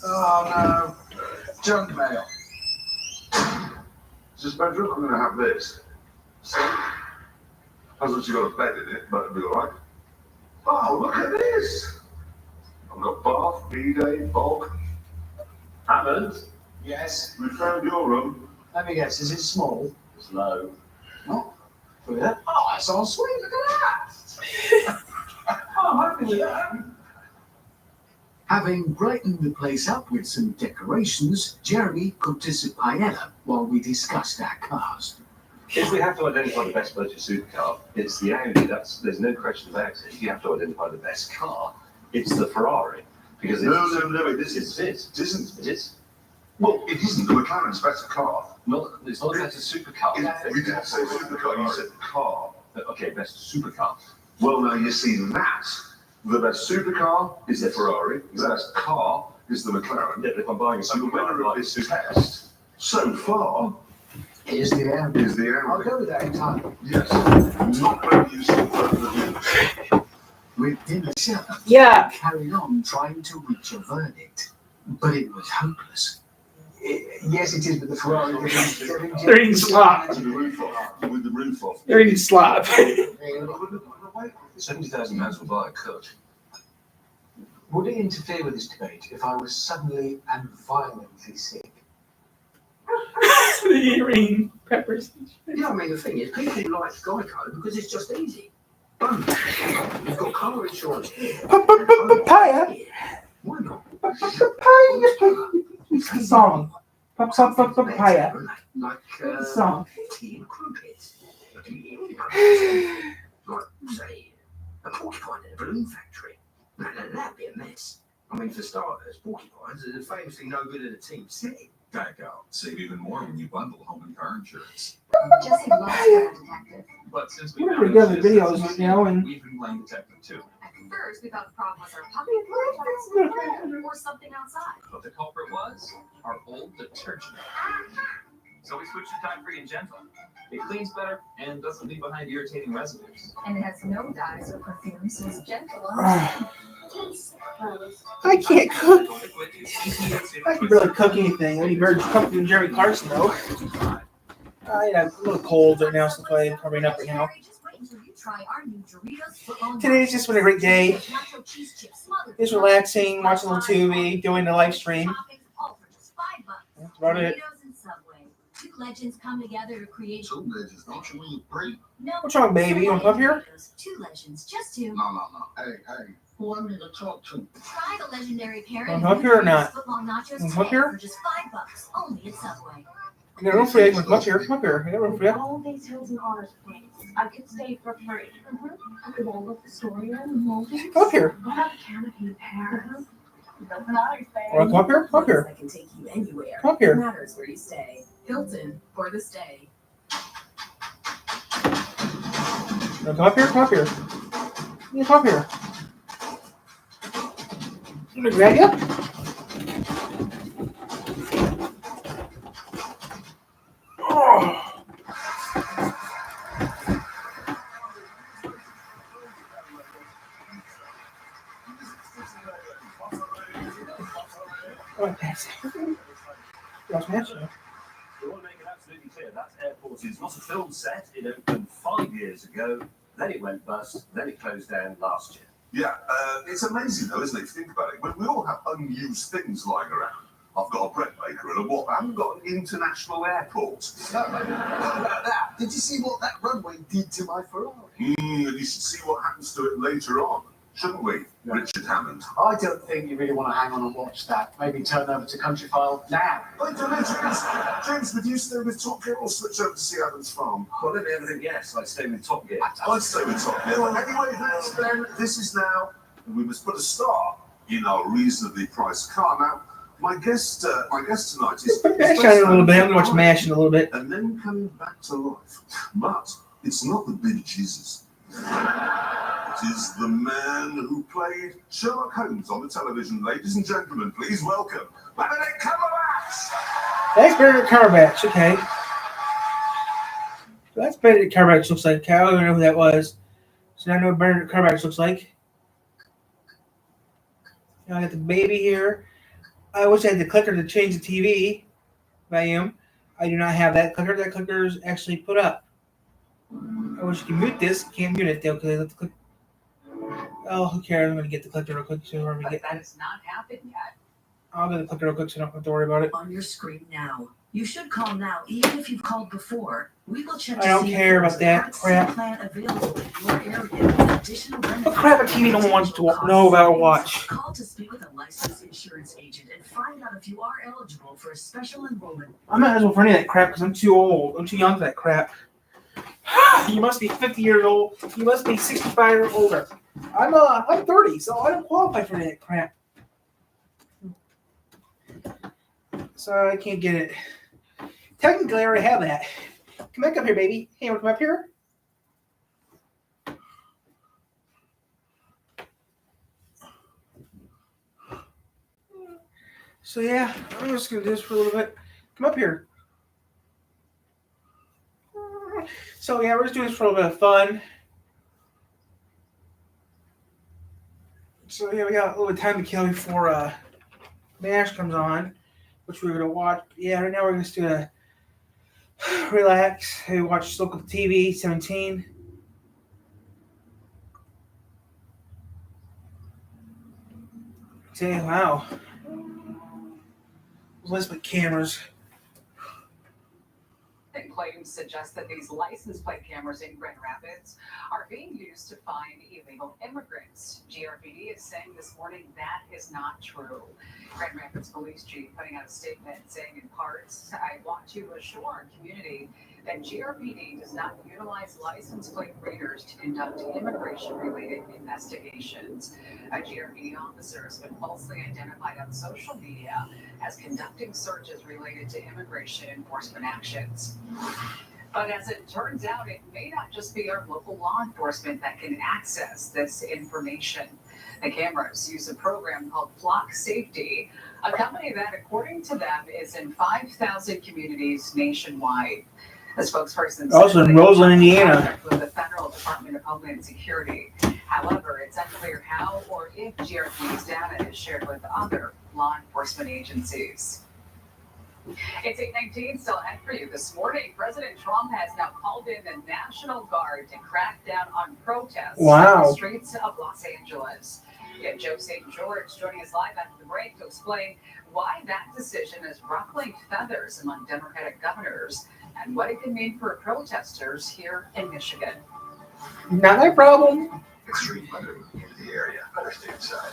Oh no. Junk mail. Is this bedroom? I'm going to have this. Hasn't she got a bed in it, but it'll be alright. Oh, look at this! I've got bath, bidet, bog. Hammond, Yes. we found your room. Let me guess, is it small? It's low. What? Look at that. Oh, that's all sweet. Look at that. Oh, I'm happy with that. Having brightened the place up with some decorations, Jeremy cooked us a paella while we discussed our cars. If we have to identify the best budget supercar, it's the Audi. There's no question about it. If you have to identify the best car, it's the Ferrari. Because No, it isn't. It isn't. It is. Well, it isn't. The McLaren's better car. It's not a better supercar. We didn't say supercar, you said car. Okay, best supercar. Well, now you see that. The best supercar is the Ferrari. The best car is the McLaren. Yeah, but if I'm buying a So the supercar, winner of this test, so far, Is the Audi. is the I'll Audi. go with that entirely. Yes. Not very useful for the With dinner served, Yeah. we carried on trying to reach a verdict, but it was hopeless. Yes, it is, but the Ferrari. They're eating slop. With the roof off. With the roof off. They're eating slop. £70,000 will buy a cut. Would it interfere with this debate if I was suddenly and violently sick? The earring peppers. Yeah, I mean, the thing is, people like Geico because it's just easy. Boom. You've got car insurance here. Papaya. Why not? Papaya. It's a song. Papaya. Like It's a song. tea and crumpets. Like, say, a porcupine in a balloon factory. No, that'd be a mess. I mean, for starters, porcupines are famously no good at a team setting. Geico. Save even more when you bundle home and car insurance. Jesse loves Pet Detective. But since We're pretty good with videos, you know, and we've been playing detective too. At first, we thought the problem was our puppy or something outside. But the culprit was our old detergent. So we switched to Time Free and Gentle. It cleans better and doesn't leave behind irritating residues. And it has no dyes or perfumes, so it's gentle on I can't cook. I can barely cook anything. I need birds cooking Jerry Carson though. I have a little cold right now, so I'm covering up right now. Today's just been a great day. Just relaxing, watching a little TV, doing the live stream. That's about it. legends come together to create. Two legends, don't you mean three? No. What's wrong, baby? You want to come up here? Two legends, just two. No. Hey, who I need to talk to? Try the legendary pairing. Want to come up here or not? Football nachos Want to come up here? for just $5, only at Subway. I got room for you. Come up here. Come up here. I got room for you. All these Hilton Honors points. I could stay for free. I could all of the story and the movies. Come up here. What about canopy pair? Nothing I Want to come up here? Come up here. I can take you anywhere. Come up here. No matters where you stay. Hilton for the stay. Want to come up here? Come up here. You come up here. I'm gonna grab you. Oh. Oh, thanks. Yes, man. We want to make it absolutely clear that airport is not a film set. It opened 5 years ago, then it went bust, then it closed down last year. Yeah, it's amazing though, isn't it? If you think about it. We all have unused things lying around. I've got a bread maker and a what? I haven't got an international airport. No, what about that? Did you see what that runway did to my Ferrari? And you should see what happens to it later on, shouldn't we, Richard Hammond? I don't think you really want to hang on and watch that. Maybe turn over to Countryfile now. I don't know, James, would you stay with Top Gear or switch over to See Adams Farm? Well, let me have everything, yes. I'd stay with Top Gear. I'd stay with Top Gear. Anyway, this is now, we must put a star in our reasonably priced car. Now, my guest tonight is... Mash on it a little bit. I'm going to watch MASH in a little bit. And then coming back to life. But it's not the Big Jesus. It is the man who played Sherlock Holmes on the television. Ladies and gentlemen, please welcome Benedict Cumberbatch. That's Benedict Cumberbatch. Okay. So that's Benedict Cumberbatch looks like. I don't even know who that was. So now I know what Benedict Cumberbatch looks like. Now I got the baby here. I wish I had the clicker to change the TV volume. I do not have that clicker. That clicker is actually put up. I wish you could mute this. Can't mute it though because I left the click. Oh, who cares? I'm going to get the clicker real quick. So But that has not happened yet. I'll get the clicker real quick so I don't have to worry about it. On your screen now. You should call now, even if you've called before. We will check I don't care about that crap. plan available in your area with additional benefits. What crap a TV no one wants to know about or watch? Call to speak with a licensed insurance agent and find out if you are eligible for a special enrollment. I'm not eligible for any of that crap because I'm too old. I'm too young for that crap. You must be 50 years old. You must be 65 or older. I'm 30, so I don't qualify for that crap. So I can't get it. Technically, I already have that. Come back up here, baby. Hey, you want to come up here? So yeah, I'm just gonna do this for a little bit. Come up here. So yeah, we're just doing this for a little bit of fun. So yeah, we got a little bit of time to kill before MASH comes on, which we're gonna watch. Yeah, right now we're just gonna relax and watch local TV 17. Say wow. Let's put cameras. Claims suggest that these license plate cameras in Grand Rapids are being used to find illegal immigrants. GRPD is saying this morning that is not true. Grand Rapids Police Chief putting out a statement saying in parts, I want to assure our community that GRPD does not utilize license plate readers to conduct immigration-related investigations. A GRPD officer has been falsely identified on social media as conducting searches related to immigration enforcement actions. But as it turns out, it may not just be our local law enforcement that can access this information. The cameras use a program called Flock Safety, a company that, according to them, is in 5,000 communities nationwide. The spokesperson Also in Roseland, Indiana. With the Federal Department of Homeland Security. However, it's unclear how or if GRP's data is shared with other law enforcement agencies. It's 8:19, still ahead for you. This morning, President Trump has now called in the National Guard to crack down on protests on the streets of Los Angeles. We have Joe St. George joining us live after the break to explain why that decision is ruffling feathers among Democratic governors and what it could mean for protesters here in Michigan. Not my problem. Extreme weather in the area. Better stay inside.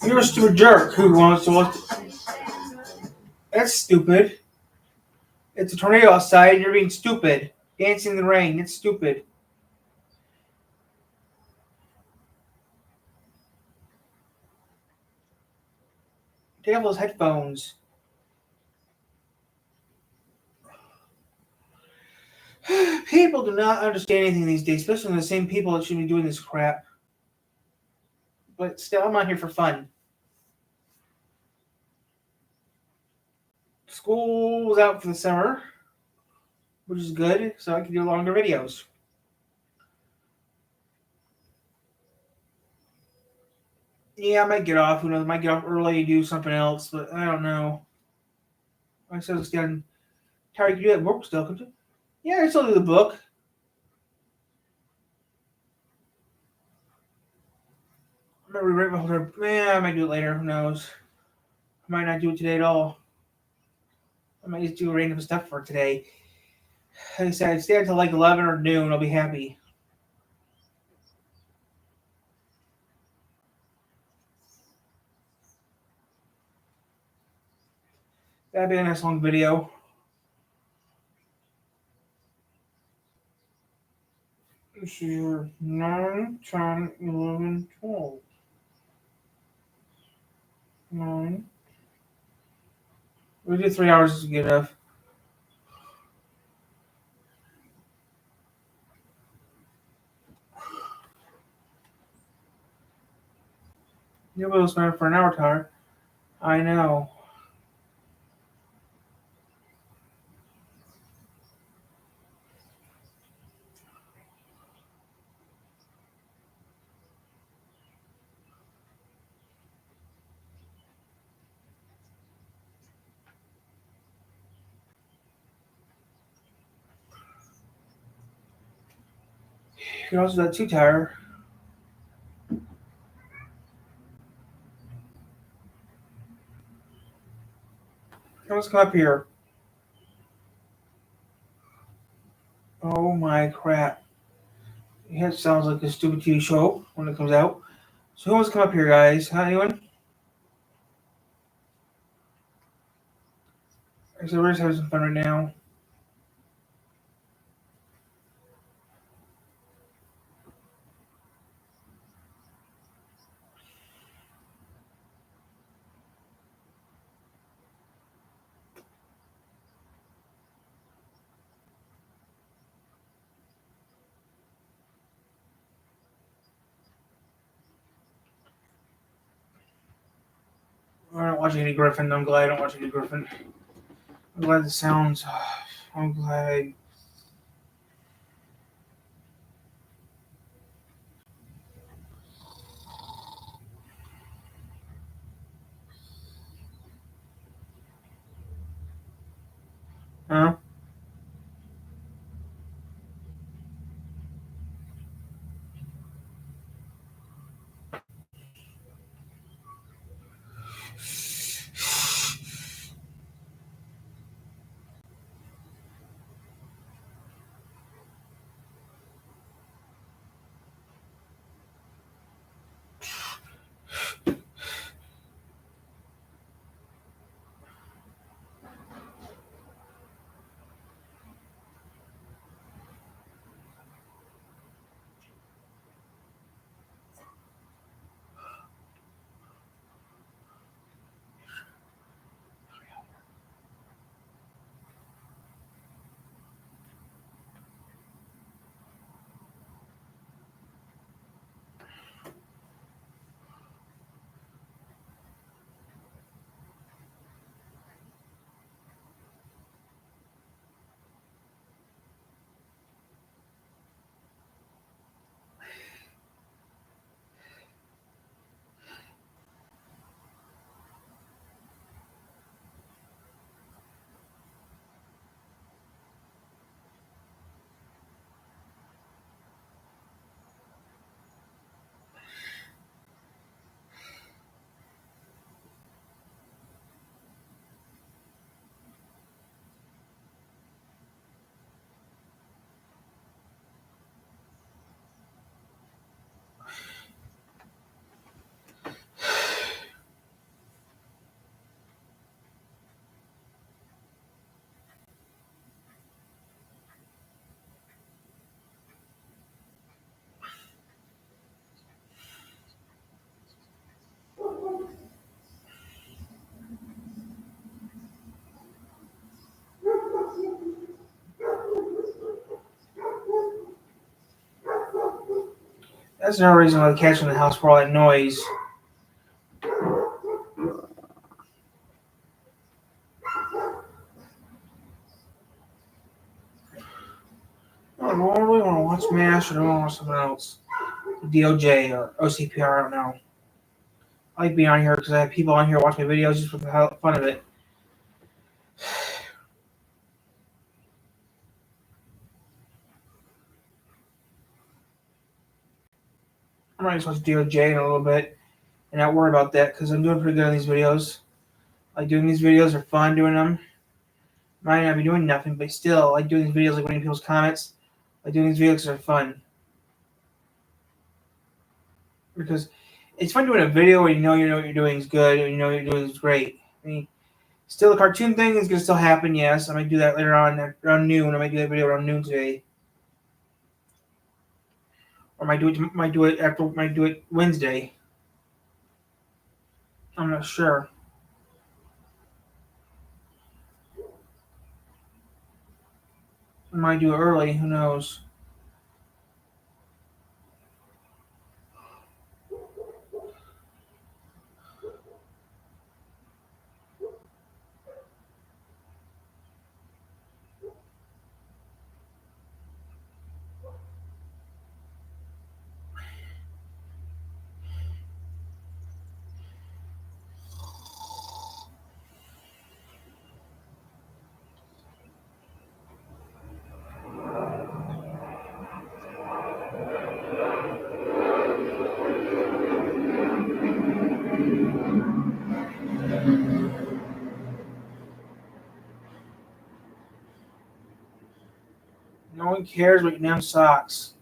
You're a stupid jerk who wants to watch. That's stupid. It's a tornado outside and you're being stupid. Dancing in the rain. It's stupid. Take off those headphones. People do not understand anything these days, especially the same people that should be doing this crap. But still, I'm out here for fun. School was out for the summer, which is good, so I can do longer videos. Yeah, I might get off. Who knows? I might get off early and do something else, but I don't know. I still understand. Terry, you can do that work still, could you? Yeah, I still do the book. I'm gonna rewrite my whole. Yeah, I might do it later. Who knows? I might not do it today at all. I might just do random stuff for today. Like I said, I'd stay until like 11 or noon. I'll be happy. That'd be a nice long video. This is your 9, 10, 11, 12. 9. We do 3 hours is good enough. You will spend for an hour, Tar. I know. You can also do that too, Tyre. Let's come up here. Oh my crap. Yeah, it sounds like a stupid TV show when it comes out. So who wants to come up here, guys? Huh, anyone? So we're just having some fun right now. I don't watch any Griffin. I'm glad I don't watch any Griffin. I'm glad the sounds. I'm glad. Huh? That's no reason why the cat's in the house for all that noise. I really want to watch MASH or do I want to watch something else? DOJ or OCPR, I don't know. I like being on here because I have people on here watch my videos just for the fun of it. I might just watch DOJ in a little bit and not worry about that because I'm doing pretty good on these videos. Like doing these videos are fun doing them. Might not be doing nothing, but still, I like doing these videos, like reading people's comments. Like doing these videos because they're fun. Because it's fun doing a video where you know what you're doing is good and you know what you're doing is great. I mean, still the cartoon thing is going to still happen, yes. I might do that later on around noon. I might do that video around noon today. Or might do it Wednesday. I'm not sure. I might do it early, who knows. No one cares what your damn socks.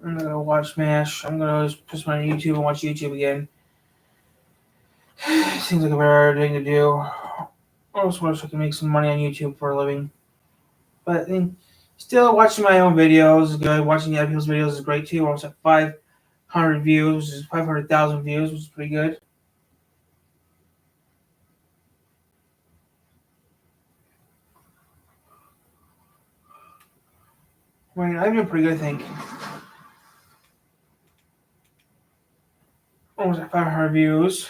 I'm gonna go watch MASH. I'm gonna just put my YouTube and watch YouTube again. Seems like a very hard thing to do. I also wish I could make some money on YouTube for a living. But I mean, still watching my own videos is good. Watching other people's videos is great too. I almost have 500 views, which is 500,000 views, which is pretty good. I mean, I've been pretty good, I think. Almost at 500 views.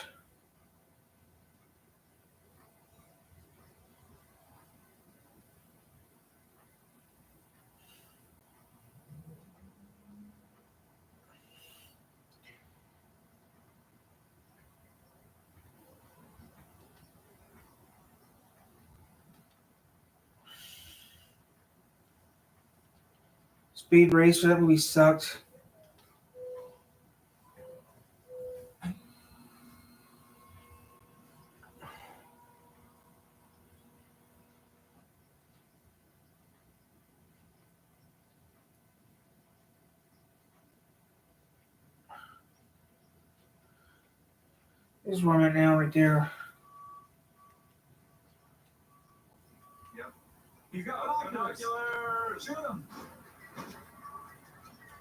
Speed Racer, that movie sucked. This is where I'm at now, right there. Yep. You got binoculars! Shoot him!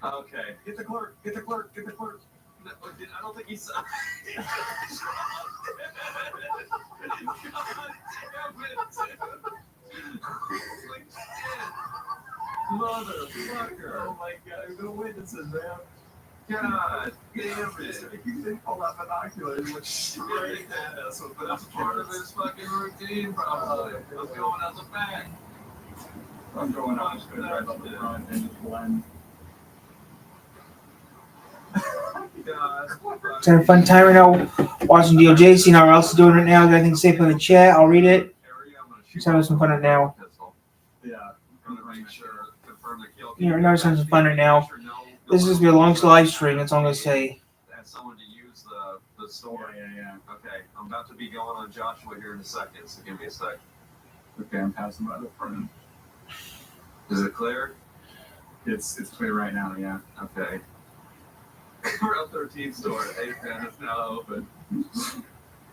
Okay. Get the clerk! Get the clerk! Get the clerk! No, I don't think he saw. Motherfucker! Oh my god, the witnesses, man. God damn it. He didn't pull out binoculars, which straight at us. But that's part of his fucking routine, probably. Let's go on as a fact. I'm going on. Just going right up the front and just blend. It's having a fun time right now watching DOJ, seeing how else is doing right now. Got anything safe in the chat? I'll read it. Just having some fun right now. make sure, confirm the kill. Yeah, we're having some fun right now. This is going to be a long live stream, that's all I'm going to say. Have someone to use the store. Yeah. Okay, I'm about to be going on Joshua here in a second, so give me a sec. Okay, I'm passing by the front. Is it clear? It's clear right now, yeah. Okay. Route 13 store at 8:10 is now open.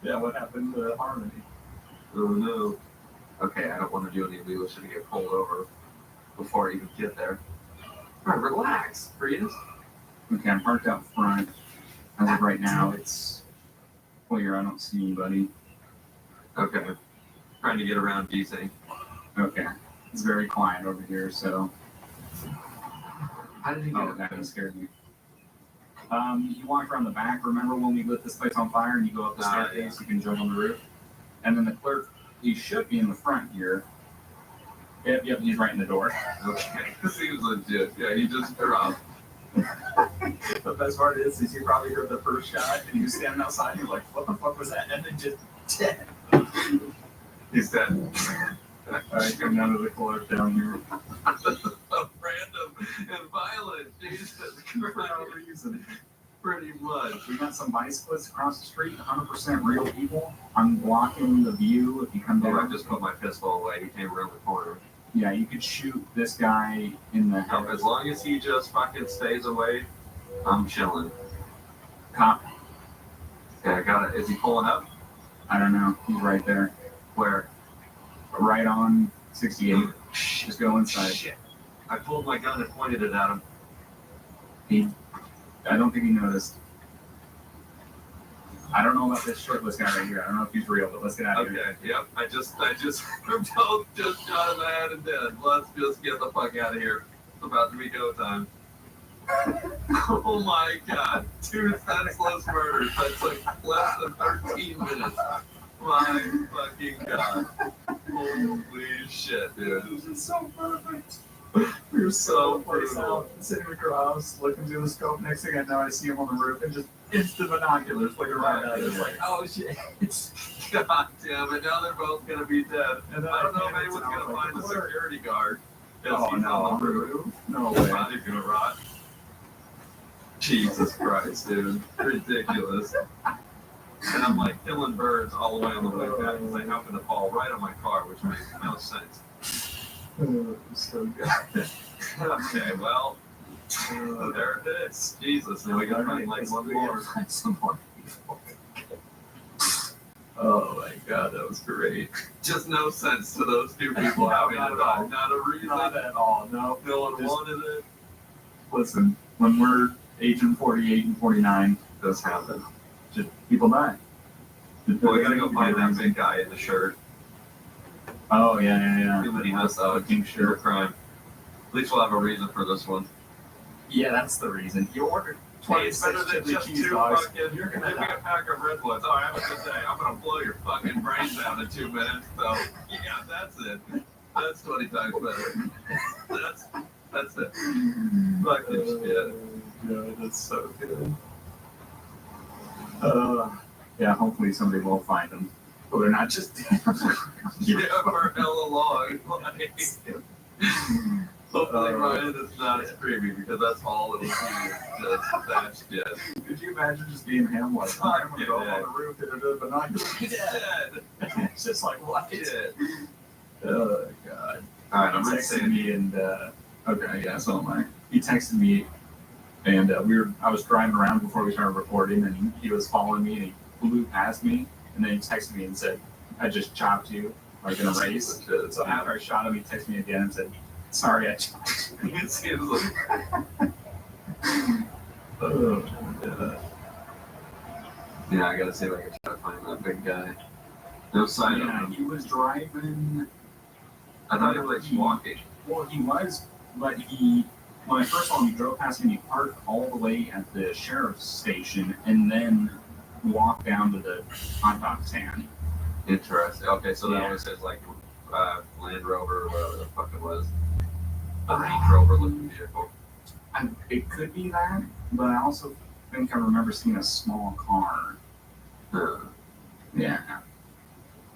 Yeah, what happened to Harmony? Oh no. Okay, I don't want to do any illegal shit to get pulled over before I even get there. Alright, relax, Prius. Okay, I'm parked out front. As of right now, it's clear. I don't see anybody. Okay. Trying to get around DC. Okay. It's very quiet over here, so. How did you get it? That scared me. You walk around the back. Remember when we lit this place on fire and you go up the staircase, you can jump on the roof? And then the clerk, he should be in the front here. Yep, he's right in the door. Okay, this seems legit. Yeah, he just dropped. The best part is you probably heard the first shot and you're standing outside and you're like, what the fuck was that? And then just dead. He's dead. Alright, coming out of the clerk down here. So random and violent. Jesus For no reason. Pretty much. We got some bicyclists across the street, 100% real people. I'm blocking the view if you come down. I just put my pistol away. He came around the corner. Yeah, you could shoot this guy in the head. As long as he just fucking stays away, I'm chilling. Cop. Yeah, I got it. Is he pulling up? I don't know. He's right there. Where? Right on 68. Just go inside. Shit. I pulled my gun and pointed it at him. I don't think he noticed. I don't know about this shirtless guy right here. I don't know if he's real, but let's get out of here. Okay, yep. I just both just shot in the head and dead. Let's just get the fuck out of here. It's about to be go time. Oh my god. 2 senseless murders. That's like less than 13 minutes. My fucking god. Holy shit, dude. This is so perfect. We were so brutal. Sitting across, looking through the scope. Next thing I know, I see him on the roof and just instant binoculars looking right at us. Like, oh shit. God damn it. Now they're both going to be dead. And I don't know if anyone's going to find the security guard. Oh, He's no. on the roof. No His way. body's going to rot. Jesus Christ, dude. Ridiculous. And I'm like killing birds all the way on the way back because they happen to fall right on my car, which makes no sense. So good. Okay, well, there it is. Jesus, now we got to find like one more. Some more people. Oh my god, that was great. Just no sense to those two people having Not it at all. on. Not a reason. Not at all. No. No one Just- wanted it. Listen, when we're Agent 48 and 49, This happened. just people die. Well, we gotta go find that big guy in the shirt. Oh, yeah. Too many has a Pink shirt. crime. At least we'll have a reason for this one. Yeah, that's the reason. You ordered Hey, it's better 26 than chili just cheese two dogs. fucking. You're Give gonna me a die. pack of Red Bloods. All right, have a good day. I'm gonna blow your fucking brains out in 2 minutes. So yeah, that's it. That's 20 times better. That's it. Fucking shit. Yeah, that's so good. Yeah, hopefully somebody will find them. But they're not just Yeah, for hella long. Like, hopefully Ryan is not as creepy because that's all it'll be. Just that shit. Could you imagine just being him like, I'm gonna go Yeah. on the roof and the binoculars? Dead. It's just like, what? Shit. Oh, God. All right, I'm He not texted saying me and, okay, yeah, so am I. He texted me and I was driving around before we started recording and he was following me and he flew past me and then he texted me and said, I just chopped you, like in a race. So after I shot him, he texted me again and said, sorry, I chopped you. it seems like. Oh, yeah. Yeah, I gotta see if I can try to find that big guy. No sign of Yeah, him. he was driving. I thought he was like walking. Well, he was, but when I first saw him, he drove past me and he parked all the way at the sheriff's station and then walked down to the hot dog stand. Interesting. Okay, so that Yeah. was his like Land Rover or whatever the fuck it was. A Range Rover looking vehicle. It could be that, but I also think I remember seeing a small car. Huh. Yeah.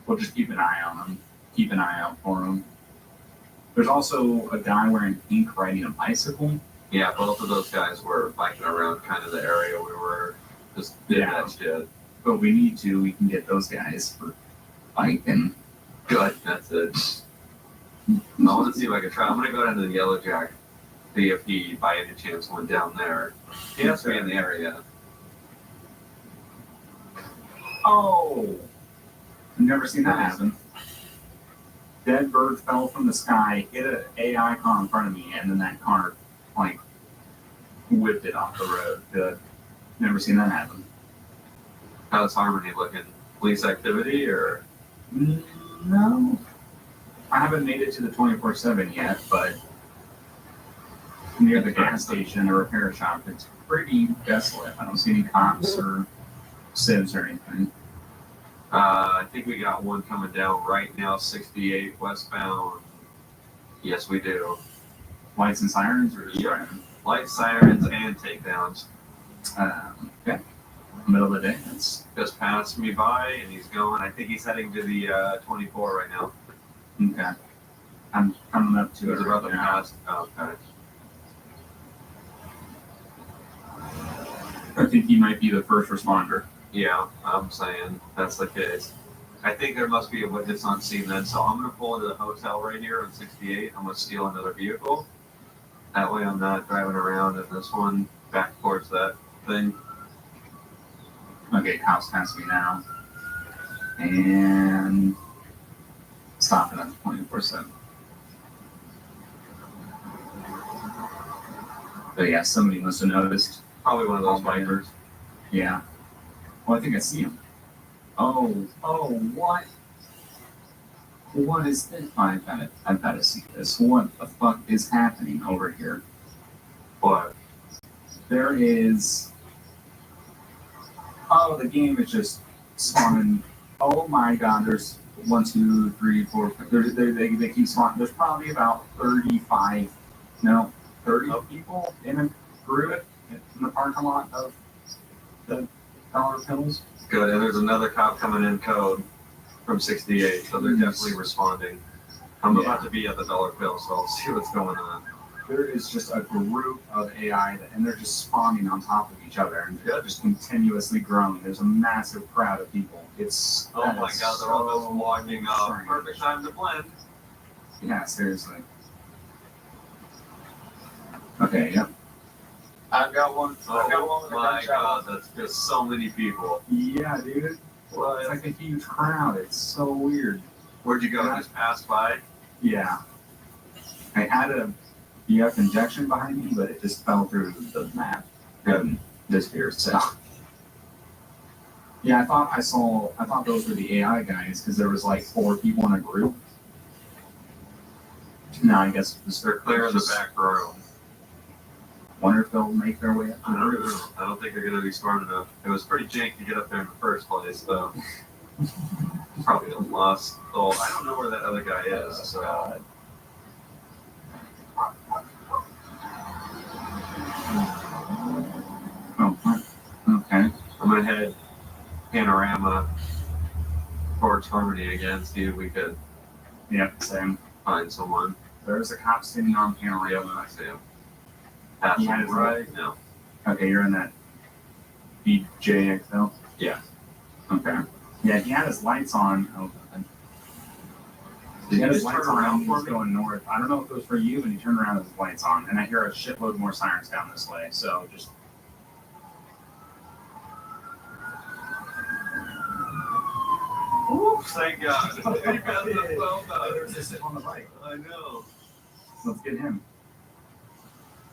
We'll just keep an eye on him. Keep an eye out for him. There's also a guy wearing pink riding a bicycle. Yeah, both of those guys were biking around kind of the area we were just did that shit. But we can get those guys for biking. Good, that's it. I want to see if I can try. I'm gonna go down to the Yellow Jack, see if he by any chance went down there. He has to be in the area. Oh, I've never seen that happen. Dead bird fell from the sky, hit an AI car in front of me, and then that car, like, whipped it off the road. Good. Never seen that happen. How's Harmony looking? Police activity or? No. I haven't made it to the 24/7 yet, but near the gas station or repair shop, it's pretty desolate. I don't see any cops or civs or anything. I think we got one coming down right now, 68 westbound. Yes, we do. Lights and sirens or just driving? Lights, sirens, and takedowns. Okay. Middle of the day. That's just passed me by, and he's going. I think he's heading to the 24 right now. Okay. I'm coming up to it. He's about to pass. Okay. I think he might be the first responder. Yeah, I'm saying that's the case. I think there must be a witness on scene then, so I'm going to pull into the hotel right here on 68. I'm going to steal another vehicle. That way I'm not driving around in this one back towards that thing. Okay, cops pass me now. And stopping at 24/7. But yeah, somebody must have noticed. Probably one of those bikers. Yeah. Well, I think I see him. Oh, what? What is this? I've got to see this. What the fuck is happening over here? What? There is. Oh, the game is just spawning. Oh my god, there's 1, 2, 3, 4. They keep spawning. There's probably about 30 people in a group in the parking lot of the Dollar Pills. Good, and there's another cop coming in code from 68, so they're definitely responding. I'm about to be at the Dollar Pill, so I'll see what's going on. There is just a group of AI, and they're just spawning on top of each other, and they're just continuously growing. There's a massive crowd of people. Oh my god, they're all just walking up. Perfect time to blend. Yeah, seriously. Okay, yep. I've got one. Oh my god, that's just so many people. Yeah, dude. Well, it's like a huge crowd. It's so weird. Where'd you go? Just pass by? Yeah. I had a BF injection behind me, but it just fell through the map and disappeared. So, yeah, I thought those were the AI guys because there was like 4 people in a group. No, I guess they're clear in the back room. Wonder if they'll make their way up. I don't know. I don't think they're going to be smart enough. It was pretty jank to get up there in the first place, though. Probably lost. Oh, I don't know where that other guy is. So. Oh, okay. I'm going to head Panorama towards Harmony again, see if we could same. Find someone. There's a cop sitting on Panorama. I see him. Pass him right now. Okay, you're in that BJXL? Yeah. Okay. Yeah, he had his lights on. He had his lights on. He was going north. I don't know if it was for you, and he turned around with his lights on. And I hear a shitload more sirens down this way. So just. Ooh, thank God. He got the phone out. There's just sitting on the bike. I know. Let's get him.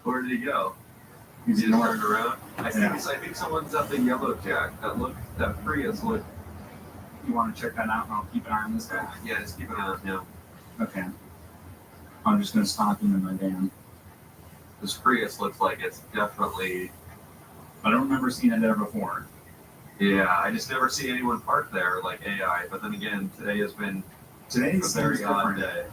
Where did he go? He's turned north. around. I think someone's at the Yellow Jack. That Prius look. You want to check that out, and I'll keep an eye on this guy? Yeah, just keep an eye on him. Okay. I'm just going to stop him in my van. This Prius looks like it's definitely. I don't remember seeing it there before. Yeah, I just never see anyone parked there like AI. But then again, today has been a very odd day.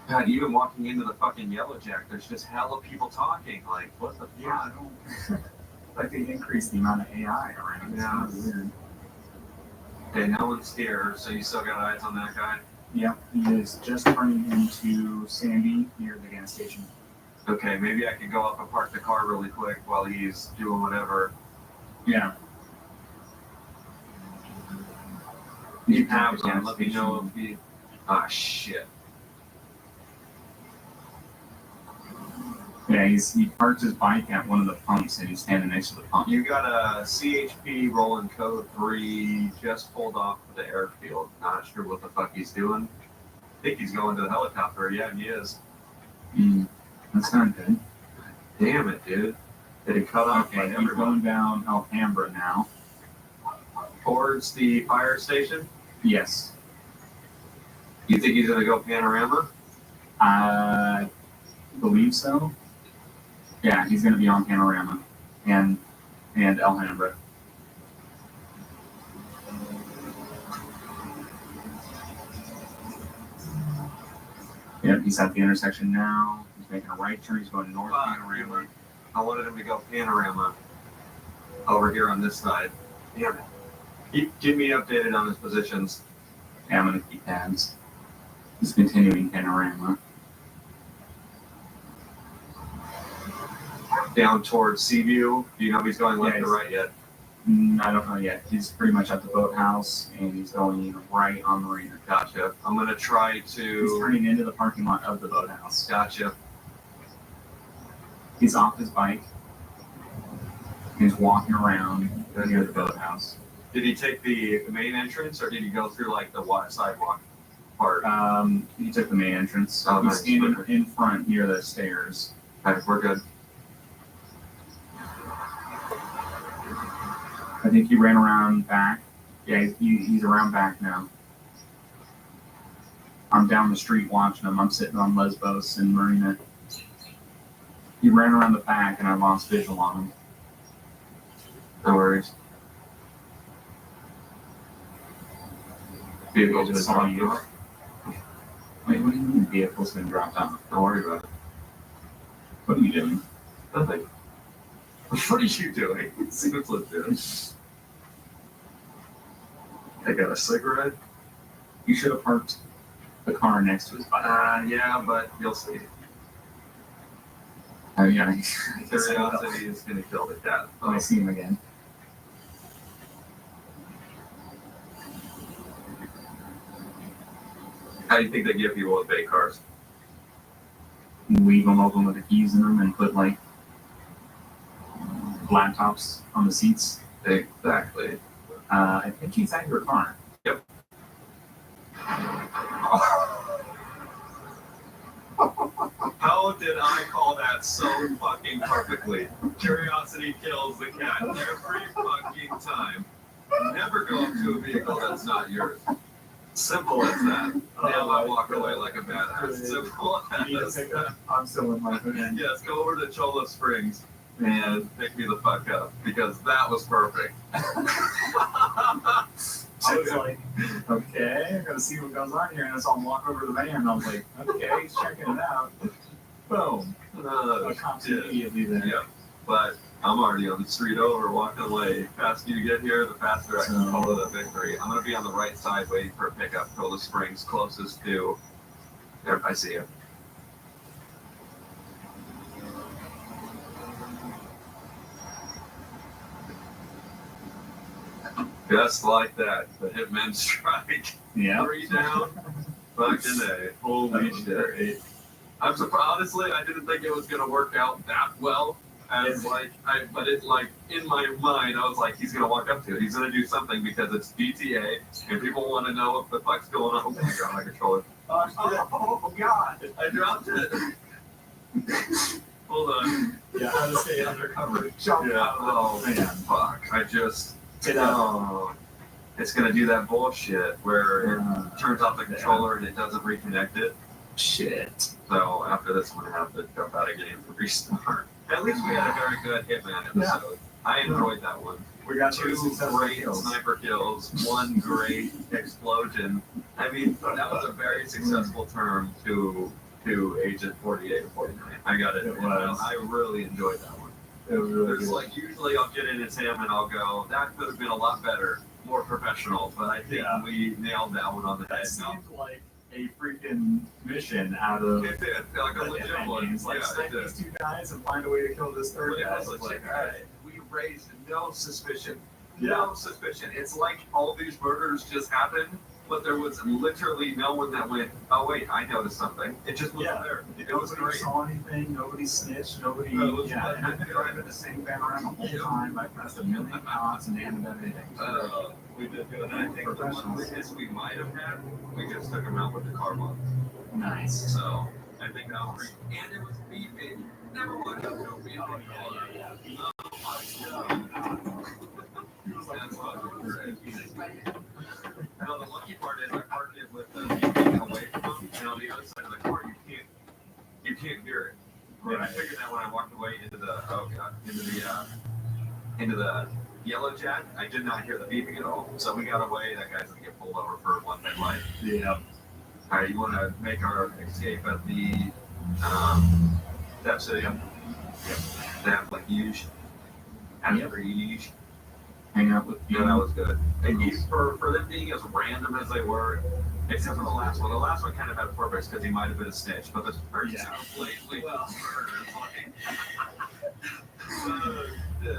God, even walking into the fucking Yellow Jack, there's just hella people talking. Like, what the fuck? Yeah, I don't. Like they increased the amount of AI around. It's Yeah. kind of weird. Okay, no one's here, so you still got eyes on that guy? Yeah, he is just turning into Sandy near the gas station. Okay, maybe I could go up and park the car really quick while he's doing whatever. Yeah. Keep tabs on, let me know if he... Ah, shit. Yeah, he parked his bike at one of the pumps and he's standing next to the pump. You got a CHP rolling code 3, just pulled off the airfield. Not sure what the fuck he's doing. I think he's going to the helicopter. Yeah, he is. That's not good. Damn it, dude. Did he cut off Okay, by he's everyone? going down Alhambra now. Towards the fire station? Yes. You think he's going to go Panorama? I believe so. Yeah, he's going to be on Panorama and Alhambra. Yep, he's at the intersection now. He's making a right turn. He's going north Panorama. I wanted him to go Panorama over here on this side. Damn it. Keep me updated on his positions. Yeah, I'm going to keep tabs. He's continuing Panorama. Down towards Seaview. Do you know if he's going left or right yet? I don't know yet. He's pretty much at the boathouse and he's going right on Marina. Gotcha. I'm going to try to... He's turning into the parking lot of the boathouse. Gotcha. He's off his bike. He's walking around near the boathouse. Did he take the main entrance or did he go through like the sidewalk part? He took the main entrance. Oh, He's nice. standing in front near the stairs. Okay, we're good. I think he ran around back. Yeah, he's around back now. I'm down the street watching him. I'm sitting on Lesbos and Marina. He ran around the back and I lost visual on him. No worries. Vehicle's been Just saw dropped you. off. Wait, what do you mean vehicle's been dropped off? Don't worry about it. What are you doing? Nothing. What are you doing? See what Flip's doing. I got a cigarette. You should have parked the car next to his bike. Yeah, but you'll see. Oh, yeah. Curiosity is going to kill the cat. Oh, I see him again. How do you think they give people with bait cars? Leave them open with the keys in them and put like laptops on the seats. Exactly. I think he's at your car. Yep. How did I call that so fucking perfectly? Curiosity kills the cat every fucking time. Never go up to a vehicle that's not yours. Simple as that. Now I walk away like a badass. Simple as. I'm still in my hood. Yes, go over to Cholla Springs and pick me the fuck up because that was perfect. I was like, okay, I gotta see what goes on here. And so I'll walk over to the van and I was like, okay, he's checking it out. Boom. A cop's immediately there. Yeah, but I'm already on the street over walking away. The faster you get here, the faster I can call it a victory. I'm going to be on the right side waiting for a pickup. Cholla Springs closest to. There, I see you. Just like that, the Hitman strike. Yeah. 3 down. Fucking A. Holy shit. I'm surprised. Honestly, I didn't think it was gonna work out that well. As but it like in my mind, I was like, he's gonna walk up to it. He's gonna do something because it's GTA, and people want to know what the fuck's going on. Oh my god, my controller. Oh god, I dropped it. Hold on. Yeah, how to stay undercover. Jump Yeah. out. Oh man, fuck. I just. Oh, it's gonna do that bullshit where it turns off the controller and it doesn't reconnect it. Shit. So after this one, I have to jump out of game to restart. At least we had a very good Hitman episode. I enjoyed that one. We got 2 great sniper kills, 1 great explosion. I mean, that was a very successful term to Agent 48 or 49. I got it. It was. I really enjoyed that one. It was really There's good. like usually I'll get in his him and I'll go, that could have been a lot better, more professional. But I think we nailed that one on the head. That seemed like a freaking mission out of It did, like a legit one. It's like Yeah, snipe it did. these two guys and find a way to kill this third But it guy. was It's legit. like, all right. We raised no suspicion. Yeah. No suspicion. It's like all these murders just happened, but there was literally no one that went, oh wait, I noticed something. It just wasn't there. It was Nobody great. saw anything. Nobody snitched. Nobody. No, it was Yeah, like- and I've been driving the same van around the whole time. I pressed a million cots and they haven't done anything. We did good. And I think the one witness we might have had, we just took him out with the car bomb. Nice. So I think that was great. And it was beefing. Never would have no beefing. Oh my god. That's fucking great. Now the lucky part is I parked it with the beeping away from him, and on the other side of the car you can't hear it. And I figured that when I walked away into the yellow jack, I did not hear the beeping at all. So we got away. That guy's gonna get pulled over for one headlight. Yeah. All right, you want to make our escape at the Dep City? Yep. They have like huge. After huge. Hang out with you. Yeah, that was good. And for them being as random as they were, except for the last one. The last one kind of had purpose because he might have been a snitch, but the first two blatantly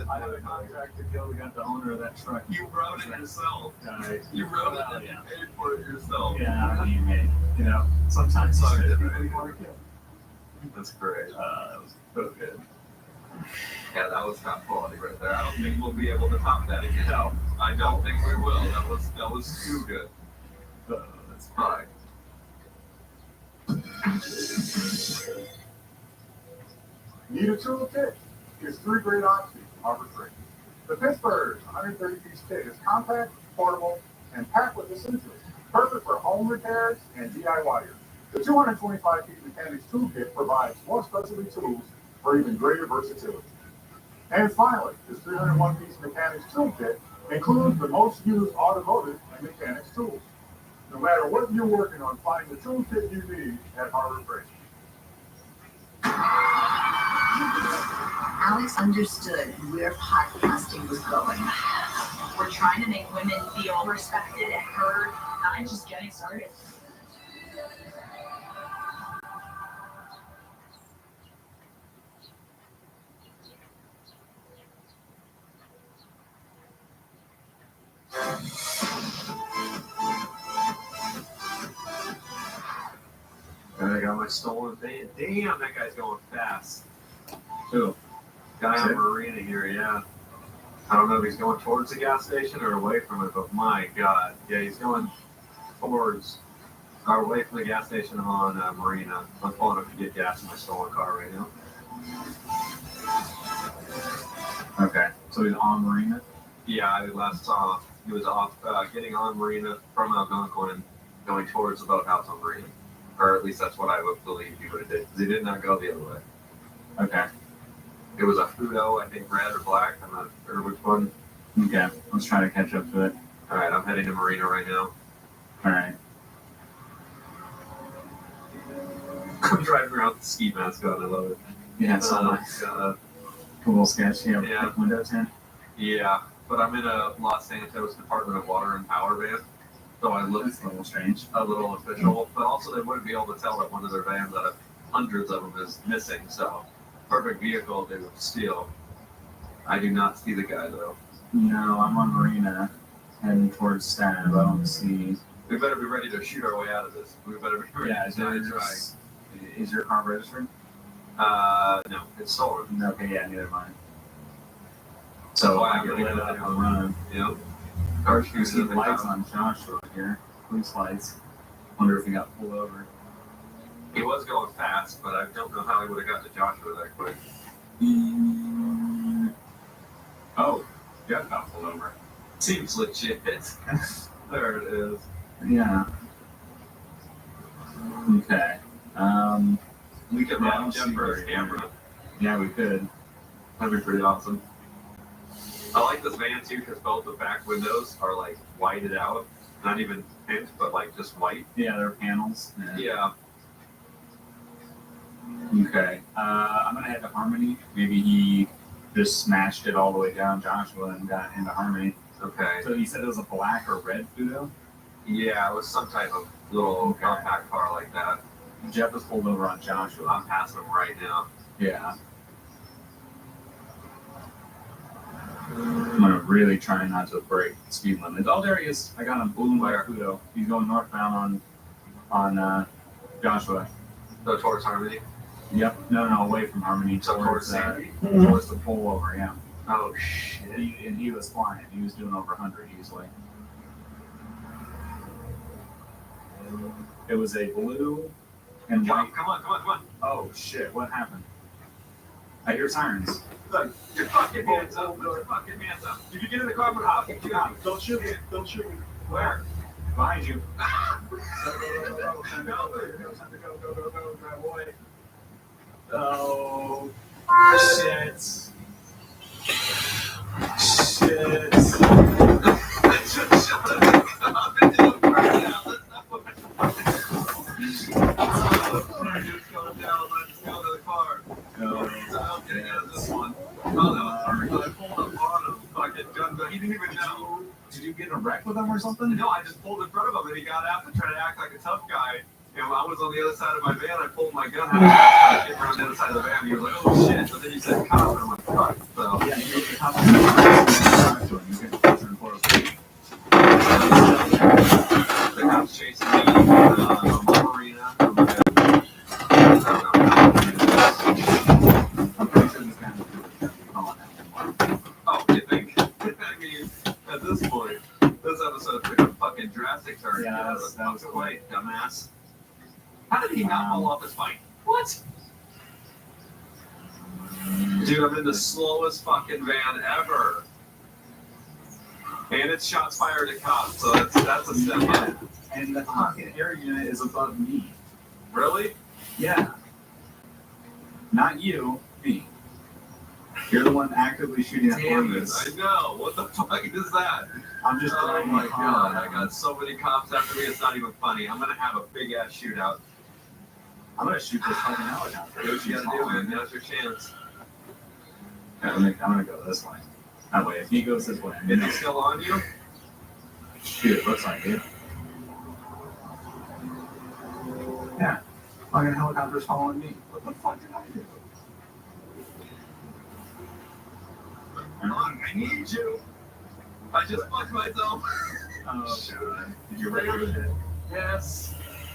I had a contract to kill. We got the owner of that truck. You wrote it yourself. Right. You wrote it and you paid for it yourself. Yeah, I mean, man, you know, sometimes Sorry, you right. want to kill. That's great. That was so good. Yeah, that was top quality right there. I don't think we'll be able to top that again. No. I don't think we will. That was too good. That's fine. Need a toolkit? Here's 3 great options, Harbor Freight. The Pittsburgh 130-piece kit is compact, portable, and packed with essentials. Perfect for home repairs and DIYers. The 225-piece Mechanics Toolkit provides more specialty tools for even greater versatility. And finally, this 301-piece Mechanics Toolkit includes the most used automotive and mechanics tools. No matter what you're working on, find the toolkit you need at Harbor Freight. Alex understood where podcasting was going. We're trying to make women feel respected and heard. I'm just getting started. And I got my stolen van. Damn, that guy's going fast. Who? Guy on Marina here, yeah. I don't know if he's going towards the gas station or away from it, but my God. Yeah, he's going towards or away from the gas station on Marina. I'm pulling up to get gas in my stolen car right now. Okay, so he's on Marina? Yeah, I last saw he was off getting on Marina from Algonquin, going towards the boathouse on Marina. Or at least that's what I would believe he would have did. Because he did not go the other way. Okay. It was a Fudo, I think red or black. I'm not sure which one. Okay, let's try to catch up to it. All right, I'm heading to Marina right now. All right. I'm driving around with the ski mask on. I love it. Yeah, so nice. Cool sketch. Yeah, Yeah. like window tint. Yeah, but I'm in a Los Santos Department of Water and Power van. So I look That's a little strange. a little official, but also they wouldn't be able to tell that one of their vans out of hundreds of them is missing. So perfect vehicle to steal. I do not see the guy though. No, I'm on Marina, heading towards Stab. I don't see. We better be ready to shoot our way out of this. We better be ready Yeah, to die trying. is your car registered? No, it's stolen. Okay, yeah, neither mine. So I get lit up and run. Yep. Car You shoes see in the lights car. on Joshua here. Police lights. Wonder if he got pulled over. He was going fast, but I don't know how he would have got to Joshua that quick. Oh, Jeff got pulled over. Seems legit. There it is. Yeah. Okay. We could Yeah, I run don't Jeff see for where his he camera. Yeah, we could. That'd be pretty awesome. I like this van too because both the back windows are like whited out. Not even tint, but like just white. Yeah, they're panels. Yeah. Okay. I'm gonna head to Harmony. Maybe he just smashed it all the way down Joshua and got into Harmony. Okay. So you said it was a black or red Fudo? Yeah, it was some type of little compact car like that. Jeff was pulled over on Joshua. I'm passing him right now. Yeah. I'm gonna really try not to break the speed limit. Oh, there he is. I got him. Boom, by Fudo. He's going northbound on Joshua. So towards Harmony? Yep. No, away from Harmony. So towards Sandy? Towards the pullover, yeah. Oh, shit. And he was flying. He was doing over 100 easily. It was a blue and white. Come on. Oh, shit. What happened? I hear sirens. Look, your fucking hands up. Put your fucking hands up. If you get in the car, I'll kick you out. Don't shoot me. Where? Behind you. Oh, shit. He didn't even know. Did you get in a wreck with him or something? No, I just pulled in front of him and he got out to try to act like a tough guy. And I was on the other side of my van. I pulled my gun out. I came around the other side of the van. He was like, "Oh shit!" But then he said, "Cop," and I'm like, "Fuck." So yeah, you get cop. The cops chasing me on the arena. Oh, you think? I mean, at this point, this episode took a fucking drastic turn. Yeah, that was quite dumbass. How did he not fall off his bike? What? Dude, I'm in the slowest fucking van ever. And it's shots fired at cops, so that's a step up. And the fucking air unit is above me. Really? Yeah. Not you, me. You're the one actively shooting at Damn it, police. I know. What the fuck is that? I'm just Oh driving my the car. god, I got so many cops after me, it's not even funny. I'm gonna have a big ass shootout. I'm gonna shoot this fucking helicopter. Do what you gotta do, man. Now's your chance. Yeah, I'm gonna go this way. That way, if he goes this way, Is he still on you? Shoot, it looks like it. Yeah. Fucking helicopter's following me. What the fuck did I do? Come on, I need you. I just fucked myself. Oh, God. Did you ready with it? Yes.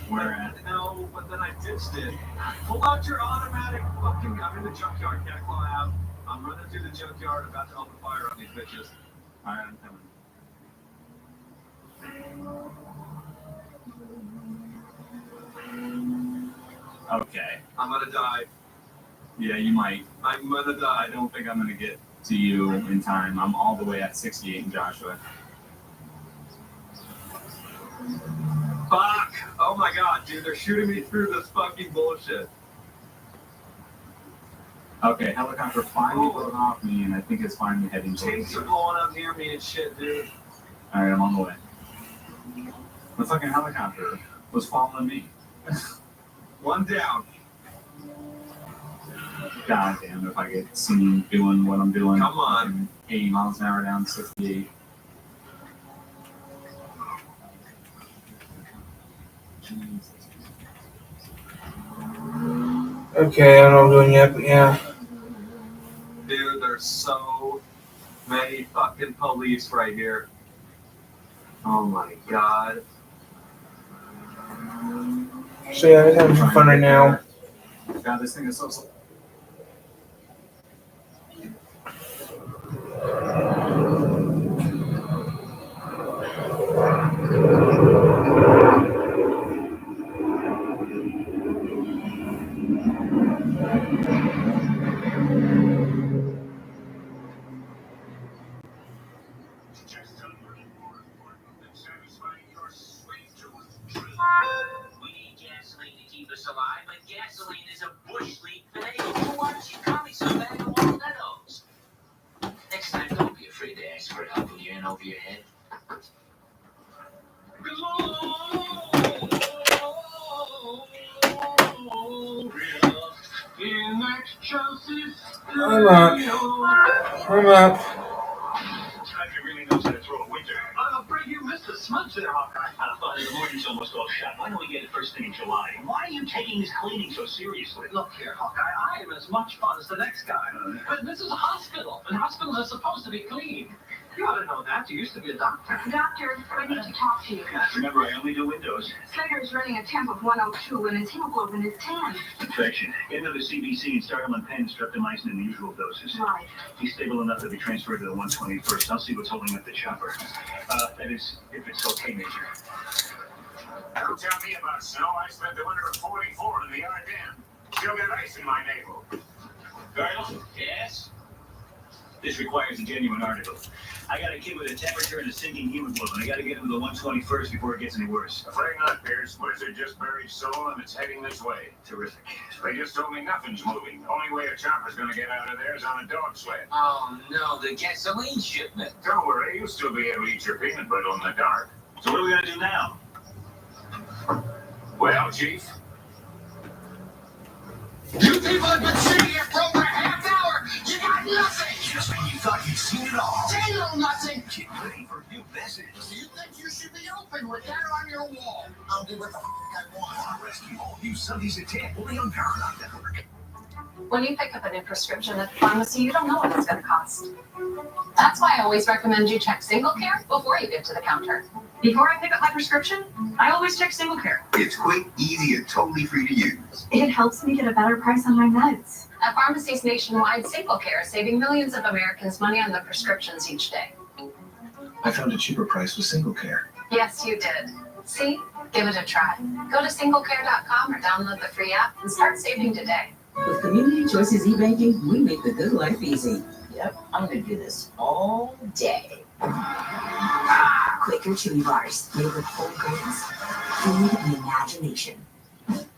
Where at? No, but then I ditched it. Pull out your automatic fucking. I'm in the junkyard, can't claw out. I'm running through the junkyard, about to open fire on these bitches. Alright, I'm coming. Okay. I'm gonna die. Yeah, you might. I'm gonna die. I don't think I'm gonna get to you in time. I'm all the way at 68 in Joshua. Fuck! Oh my god, dude, they're shooting me through this fucking bullshit. Okay, helicopter finally broke off me, and I think it's finally heading towards Tanks are you. blowing up near me and shit, dude. Alright, I'm on the way. The fucking helicopter was following me. One down. God damn, if I get seen doing what I'm doing. Come on. 80 miles an hour down 68. Jesus. Okay, I don't know what I'm doing yet, but yeah. Dude, there's so many fucking police right here. Oh my god. So yeah, I'm just having some fun right now. God, this thing is so slow. We need gasoline to keep us alive, but gasoline is a bush league thing. Why don't you call me some bag of Walnuttos? Next time, don't be I'm up. Country really knows how to throw a winter. I'm afraid you missed a smudge there, Hawkeye. The morning's almost all shot. Why don't we get it first thing in July? Why are you taking this cleaning so seriously? Look here, Hawkeye. I am as much fun as the next guy. But this is a hospital, and hospitals are supposed to be clean. You ought to know that. You used to be a doctor. Doctor, I need to talk to you. Remember, I only do windows. Slater is running a temp of 102 and his hemoglobin is 10. Infection. Get another CBC and start him on pen, streptomycin in the usual doses. Right. He's stable enough to be transferred to the 121st. I'll see what's holding up the chopper. That is, if it's okay, Major. Don't tell me about snow. I spent the winter of 44 in the Ardennes. Still got ice in my navel. Colonel? Yes? This requires a genuine article. I got a kid with a temperature and a sinking hemoglobin. I got to get him to the 121st before it gets any worse. Afraid not, Pierce. Blizzard just buried Seoul and it's heading this way. Terrific. They just told me nothing's moving. The only way a chopper's gonna get out of there is on a dog sled. Oh no, the gasoline shipment. Don't worry, you'll still be able to eat your peanut butter in the dark. So what are we going to do now? Well, Chief? You people have been sitting here for over a half hour. You got nothing. Just when you thought you'd seen it all. Damn nothing. Get ready for new message. You think you should be open with that on your wall? I'll do what the I want. Rescue all new Sundays at 10, only on Paramount Network. When you pick up a new prescription at the pharmacy, you don't know what it's going to cost. That's why I always recommend you check Single Care before you get to the counter. Before I pick up my prescription, I always check Single Care. It's quick, easy, and totally free to use. It helps me get a better price on my meds. At pharmacies nationwide, Single Care is saving millions of Americans money on their prescriptions each day. I found a cheaper price with Single Care. Yes, you did. See? Give it a try. Go to singlecare.com or download the free app and start saving today. With Community Choices e-banking, we make the good life easy. Yep, I'm gonna do this all day. Quaker chewy bars, made with whole grains. Food and imagination.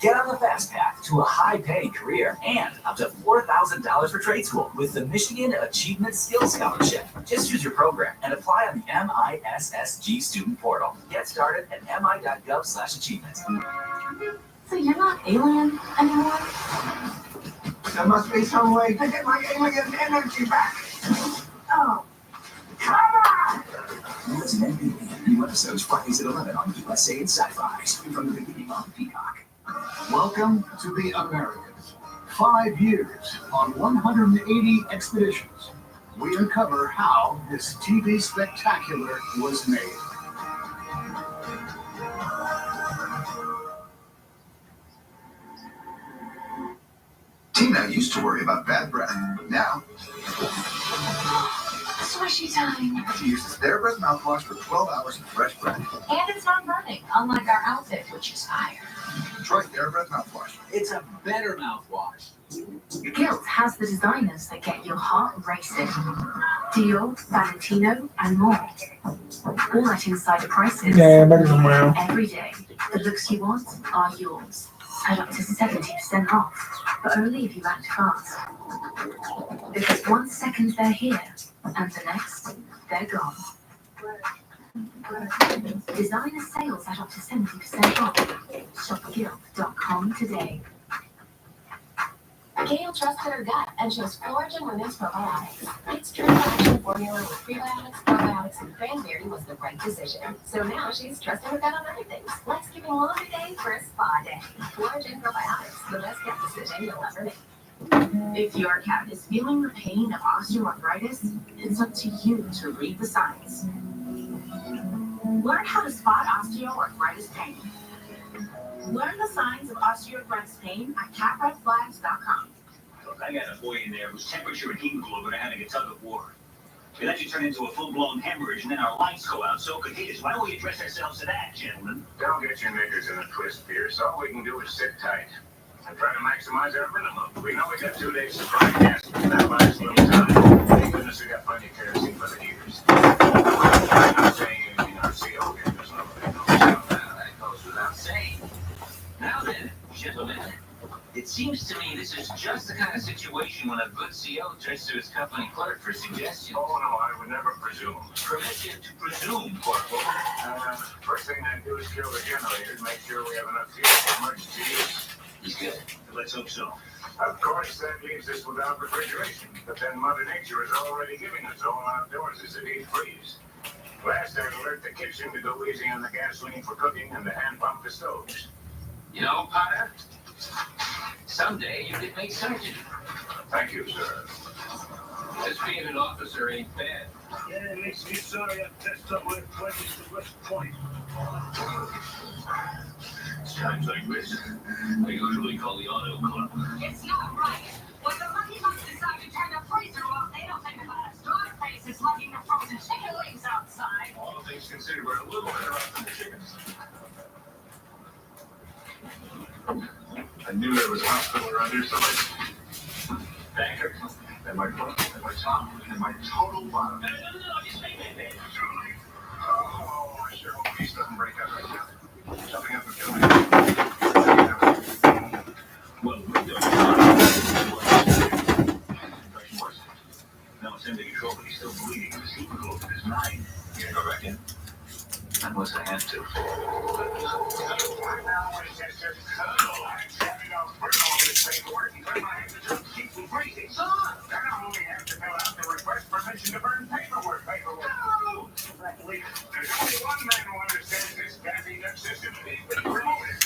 Get on the fast path to a high-paying career and up to $4,000 for trade school with the Michigan Achievement Skills Scholarship. Just choose your program and apply on the MISSG student portal. Get started at mi.gov/achievement. So you're not alien anymore? There must be some way to get my alien energy back. Oh, come on! What's an NBC? New episodes Fridays at 11 on USA and Sci-Fi. Stream from the beginning on Peacock. Welcome to the Americans. 5 years on 180 expeditions. We uncover how this TV spectacular was made. Tina used to worry about bad breath. Now, Swishy time. she uses Their Breath mouthwash for 12 hours of fresh breath. And it's not burning, unlike our outfit, which is fire. Try Their Breath mouthwash. It's a better mouthwash. Guilt has the designers that get your heart racing. Dior, Valentino, and more. All at insider prices. Yeah, better than wow. Every day, the looks you want are yours. At up to 70% off. But only if you act fast. Because 1 second they're here, and the next, they're gone. Designer sales at up to 70% off. Shop Guild.com today. Gail trusted her gut and chose Floragen Women's Probiotics. Its triple action formula with prebiotics, probiotics, and cranberry was the right decision. So now she's trusting her gut on other things, like skipping laundry day for a spa day. Floragen Probiotics, the best gut decision you'll ever make. If your cat is feeling the pain of osteoarthritis, it's up to you to read the signs. Learn how to spot osteoarthritis pain. Learn the signs of osteoarthritis pain at catredflags.com. Look, I got a boy in there whose temperature and hemoglobin are having a tug of war. It actually turn into a full-blown hemorrhage, and then our lights go out, so could his. Why don't we address ourselves to that, gentlemen? Don't get your knickers in a twist, Pierce. All we can do is sit tight and try to maximize our minimum. We know we got 2 days to fry gas, but that buys little time. Thank goodness we got plenty of kerosene for the heaters. I'm not saying anything our CO here doesn't know. That goes without saying. Now then, gentlemen, it seems to me this is just the kind of situation when a good CO turns to his company clerk for suggestions. Oh, no, I would never presume. Permission to presume, Corporal. First thing I do is kill the generator and make sure we have enough fuel for emergency use. He's good. Let's hope so. Of course, that leaves us without refrigeration, but then Mother Nature is already giving us all outdoors as a deep freeze. Last, I'd alert the kitchen to go easy on the gasoline for cooking and to hand pump the stoves. You know, Potter, someday you could make sergeant. Thank you, sir. Just being an officer ain't bad. Yeah, it makes me sorry I messed up my pledges to West Point. It's times like this, I usually call the auto club. It's not right. When the lucky ones decide to turn the freezer off, they don't think about us. Dog faces lugging the frozen chicken wings outside. All things considered, we're a little better off than the chickens. I knew there was a hospital around here somewhere. Banker, and my bottom, and my top, and my total bottom. No, just make it. Oh, I sure hope peace doesn't break out right now. Something up with you. Well, we don't. Now it's under control, but he's still bleeding. The hemoglobin is 9. You go back in. Unless I have to. Son, I only have to fill out the request permission to burn paperwork. No! There's only one man who understands this daffy duck system, and he's been promoted.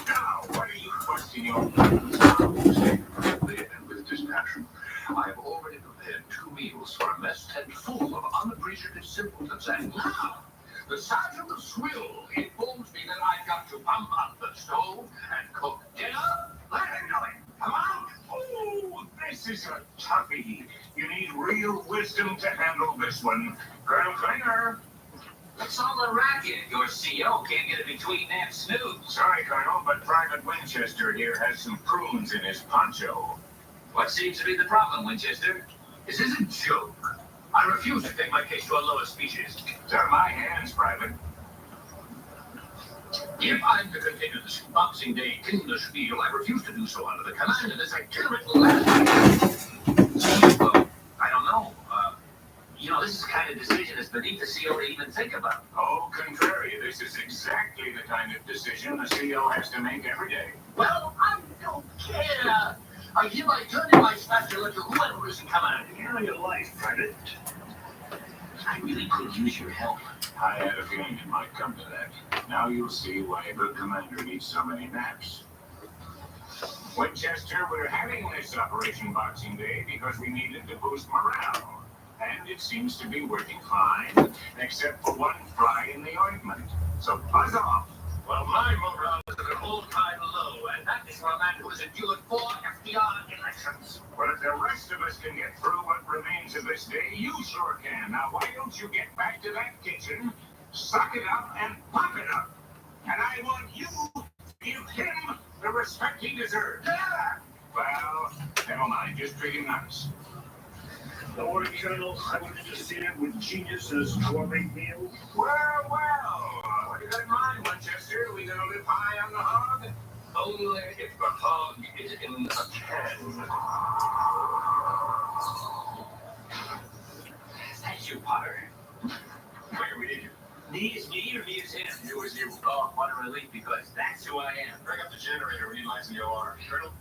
Now, what are you questioning your... With dispassion, I have already prepared 2 meals for a mess tent full of unappreciative simpletons, and now the sergeant of swill informs me that I've got to pump up the stove and cook dinner. Let him know it. Come on. Oh, this is a toughie. You need real wisdom to handle this one. Colonel Klinger. It's all a racket. Your CO can't get it between that snooze. Sorry, Colonel, but Private Winchester here has some prunes in his poncho. What seems to be the problem, Winchester? This is a joke. I refuse to take my case to a lower species. It's out of my hands, Private. If I'm to continue this Boxing Day Kinderspiel, I refuse to do so under the command of this itinerant left. Well, I don't know. This is the kind of decision that's beneath the CO to even think about. Au contrary, this is exactly the kind of decision the CO has to make every day. Well, I don't care. I hereby turn in my spatula to whoever is in command. Here your life, Private. I really could use your help. I had a feeling it might come to that. Now you'll see why a good commander needs so many naps. Winchester, we're having this Operation Boxing Day because we needed to boost morale. And it seems to be working fine, except for one fly in the ointment. So buzz off. Well, my morale is at an all-time low, and that is for a man who has endured 4 FDR elections. But if the rest of us can get through what remains of this day, you sure can. Now, why don't you get back to that kitchen, suck it up, and pop it up? And I want you to give him the respect he deserves. Yeah. Well, never mind. Just treat him nice. Don't worry, Colonel. I wouldn't interfere with genius as gourmet meal. Well. What do you got in mind, Winchester? We gonna live high on the hog? Only if the hog is in a can. Thank you, Potter. Where we need you? Me is me or me is him? You is you. Oh, what a relief, because that's who I am. Bring up the generator. We need lights in the OR. Colonel?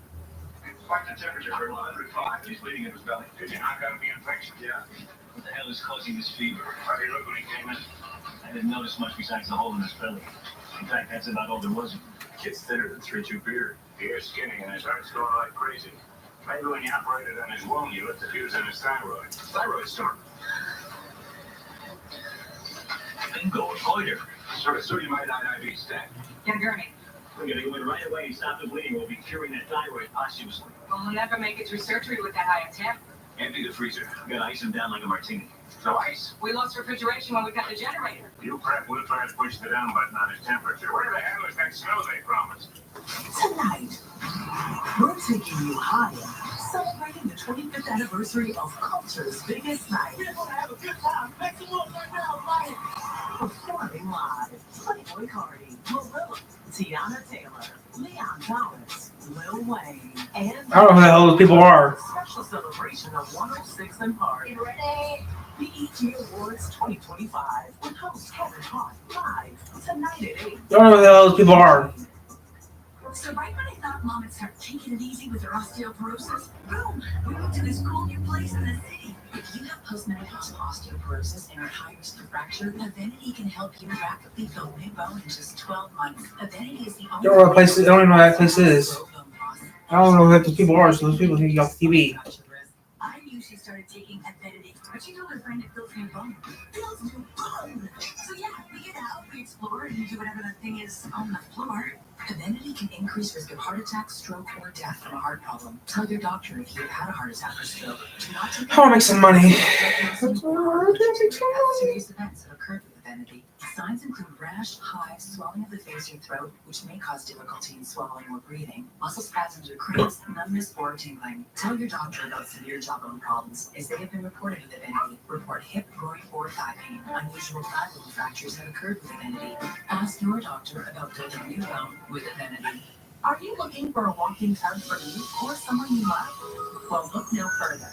Spike the temperature, Colonel. 105. He's bleeding in his belly. Did you knock out the infection? Yeah. What the hell is causing this fever? How did he look when he came in? I didn't notice much besides the hole in his belly. In fact, that's about all there was. Kid's thinner than 3-2 beer. He is skinny and his heart's going like crazy. Maybe when you operated on his wound, you lit the fuse in his thyroid. Thyroid storm. Bingo, a goiter. Sort of sodium iodide IV stat. Get Gurney. We're going to go in right away and stop the bleeding. We'll be curing that thyroid posthumously. We'll never make it through surgery with that high of temp. Empty the freezer. We got to ice him down like a martini. So ice? We lost refrigeration when we got the generator. You prep, we'll try to push the down button on his temperature. Where the hell is that snow they promised? Tonight, we're taking you higher, celebrating the 25th anniversary of Culture's biggest night. We're gonna have a good time. Make some noise right now, Mike. Performing live, Playboy Cardi, Marilla, Tiana Taylor, Leon Thomas, Lil Wayne, and I don't know who the hell those people are. Special celebration of 106 and Park. You ready? BET Awards 2025 with host Kevin Hart live tonight at 8. I don't know who the hell those people are. So right when I thought Mom would start taking it easy with her osteoporosis? Boom! We moved to this cool new place in the city. If you have postmenopausal osteoporosis and are high risk for fracture, Evenity can help you rapidly build new bone in just 12 months. Evenity is the only. I don't know what place. I don't even know what that place is. I don't know who those people are. So those people need to get off TV. I knew she started taking Evenity, but she told her friend it builds new bone. Builds new bone! So yeah, we get out, we explore, and do whatever the thing is on the floor. Evenity can increase risk of heart attack, stroke, or death from a heart problem. Tell your doctor if you've had a heart attack or stroke. Do not take How to make some money. serious events have occurred with Evenity. Signs include rash, hives, swelling of the face or throat, which may cause difficulty in swallowing or breathing, muscle spasms or cramps, numbness, or tingling. Tell your doctor about severe jawbone problems, as they have been reported with Evenity. Report hip, groin, or thigh pain. Unusual thigh bone fractures have occurred with Evenity. Ask your doctor about building new bone with Evenity. Are you looking for a walking tub for you or someone you love? Well, look no further.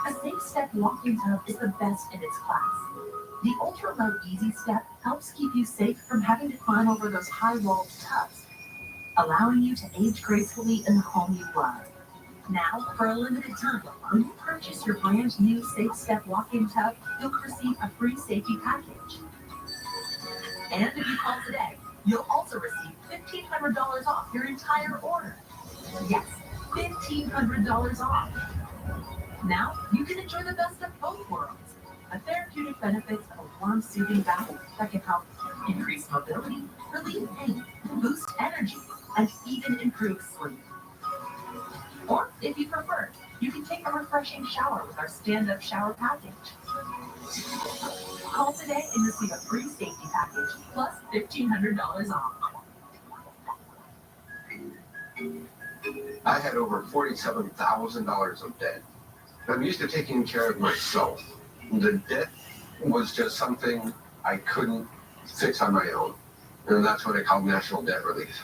A Safe Step walking tub is the best in its class. The Ultra Low Easy Step helps keep you safe from having to climb over those high-walled tubs, allowing you to age gracefully in the home you love. Now, for a limited time, when you purchase your brand new Safe Step walking tub, you'll receive a free safety package. And if you call today, you'll also receive $1,500 off your entire order. Yes, $1,500 off. Now, you can enjoy the best of both worlds. A therapeutic benefits of a warm, soothing bath that can help increase mobility, relieve pain, boost energy, and even improve sleep. Or, if you prefer, you can take a refreshing shower with our stand-up shower package. Call today and receive a free safety package plus $1,500 off. I had over $47,000 of debt. I'm used to taking care of myself. The debt was just something I couldn't fix on my own. And that's what I call National Debt Relief.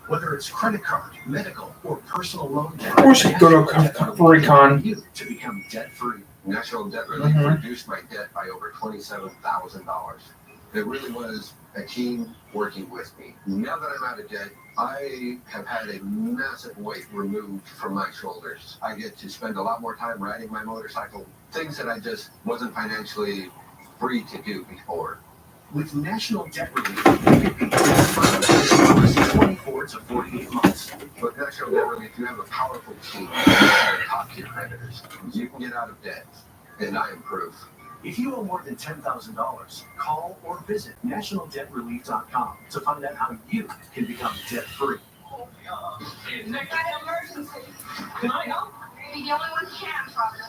Whether it's credit card, medical, or personal loan debt, Of course you go to Recon. to become debt-free. National Debt Relief reduced my debt by over $27,000. It really was a team working with me. Now that I'm out of debt, I have had a massive weight removed from my shoulders. I get to spend a lot more time riding my motorcycle, things that I just wasn't financially free to do before. With National Debt Relief, you can be debt-free 24 to 48 months. With National Debt Relief, you have a powerful team that talk to your creditors. You can get out of debt, and I am proof. If you owe more than $10,000, call or visit nationaldebtrelief.com to find out how you can become debt-free. There's an emergency. Can I help? Maybe the only one can, probably.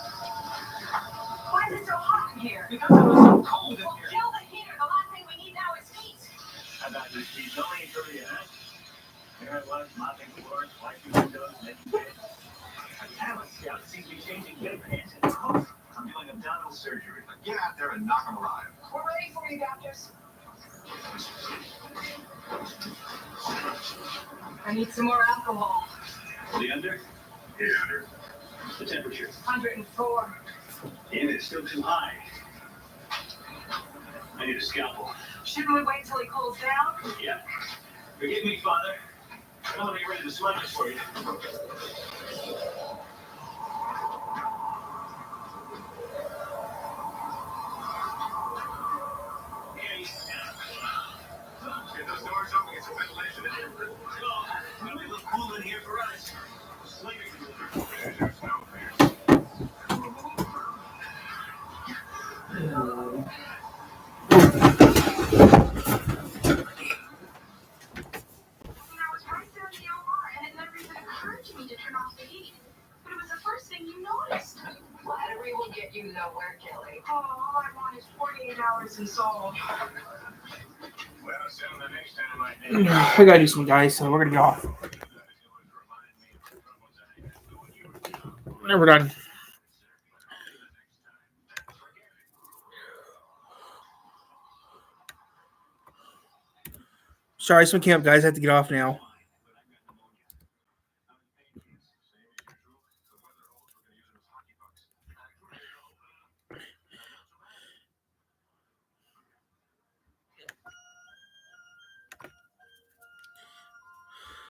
Why is it so hot in here? Because it was so cold in Well, here. kill the heater. The last thing we need now is heat. How about this heat? No need for you, huh? Here I was, mopping floors, wiping windows, making beds. A talent scout seems to be changing good pants and coat. I'm doing abdominal surgery. Get out there and knock them alive. We're ready for you, doctors. I need some more alcohol. The under? 800. The temperature? 104. And it's still too high. I need a scalpel. Shouldn't we wait till he cools down? Yep. Forgive me, Father. I'm gonna get ready to slice this for you. Get those doors open, get some ventilation in here. It'll be a little cool in here for us. I was right there in the OR, and it never even occurred to me to turn off the heat. But it was the first thing you noticed. Flattery will get you nowhere, Kelly. Oh, all I want is 48 hours and soul. Well, send the next time I I gotta do some guys, so we're gonna get off. We're done. Sorry, some camp guys. I have to get off now.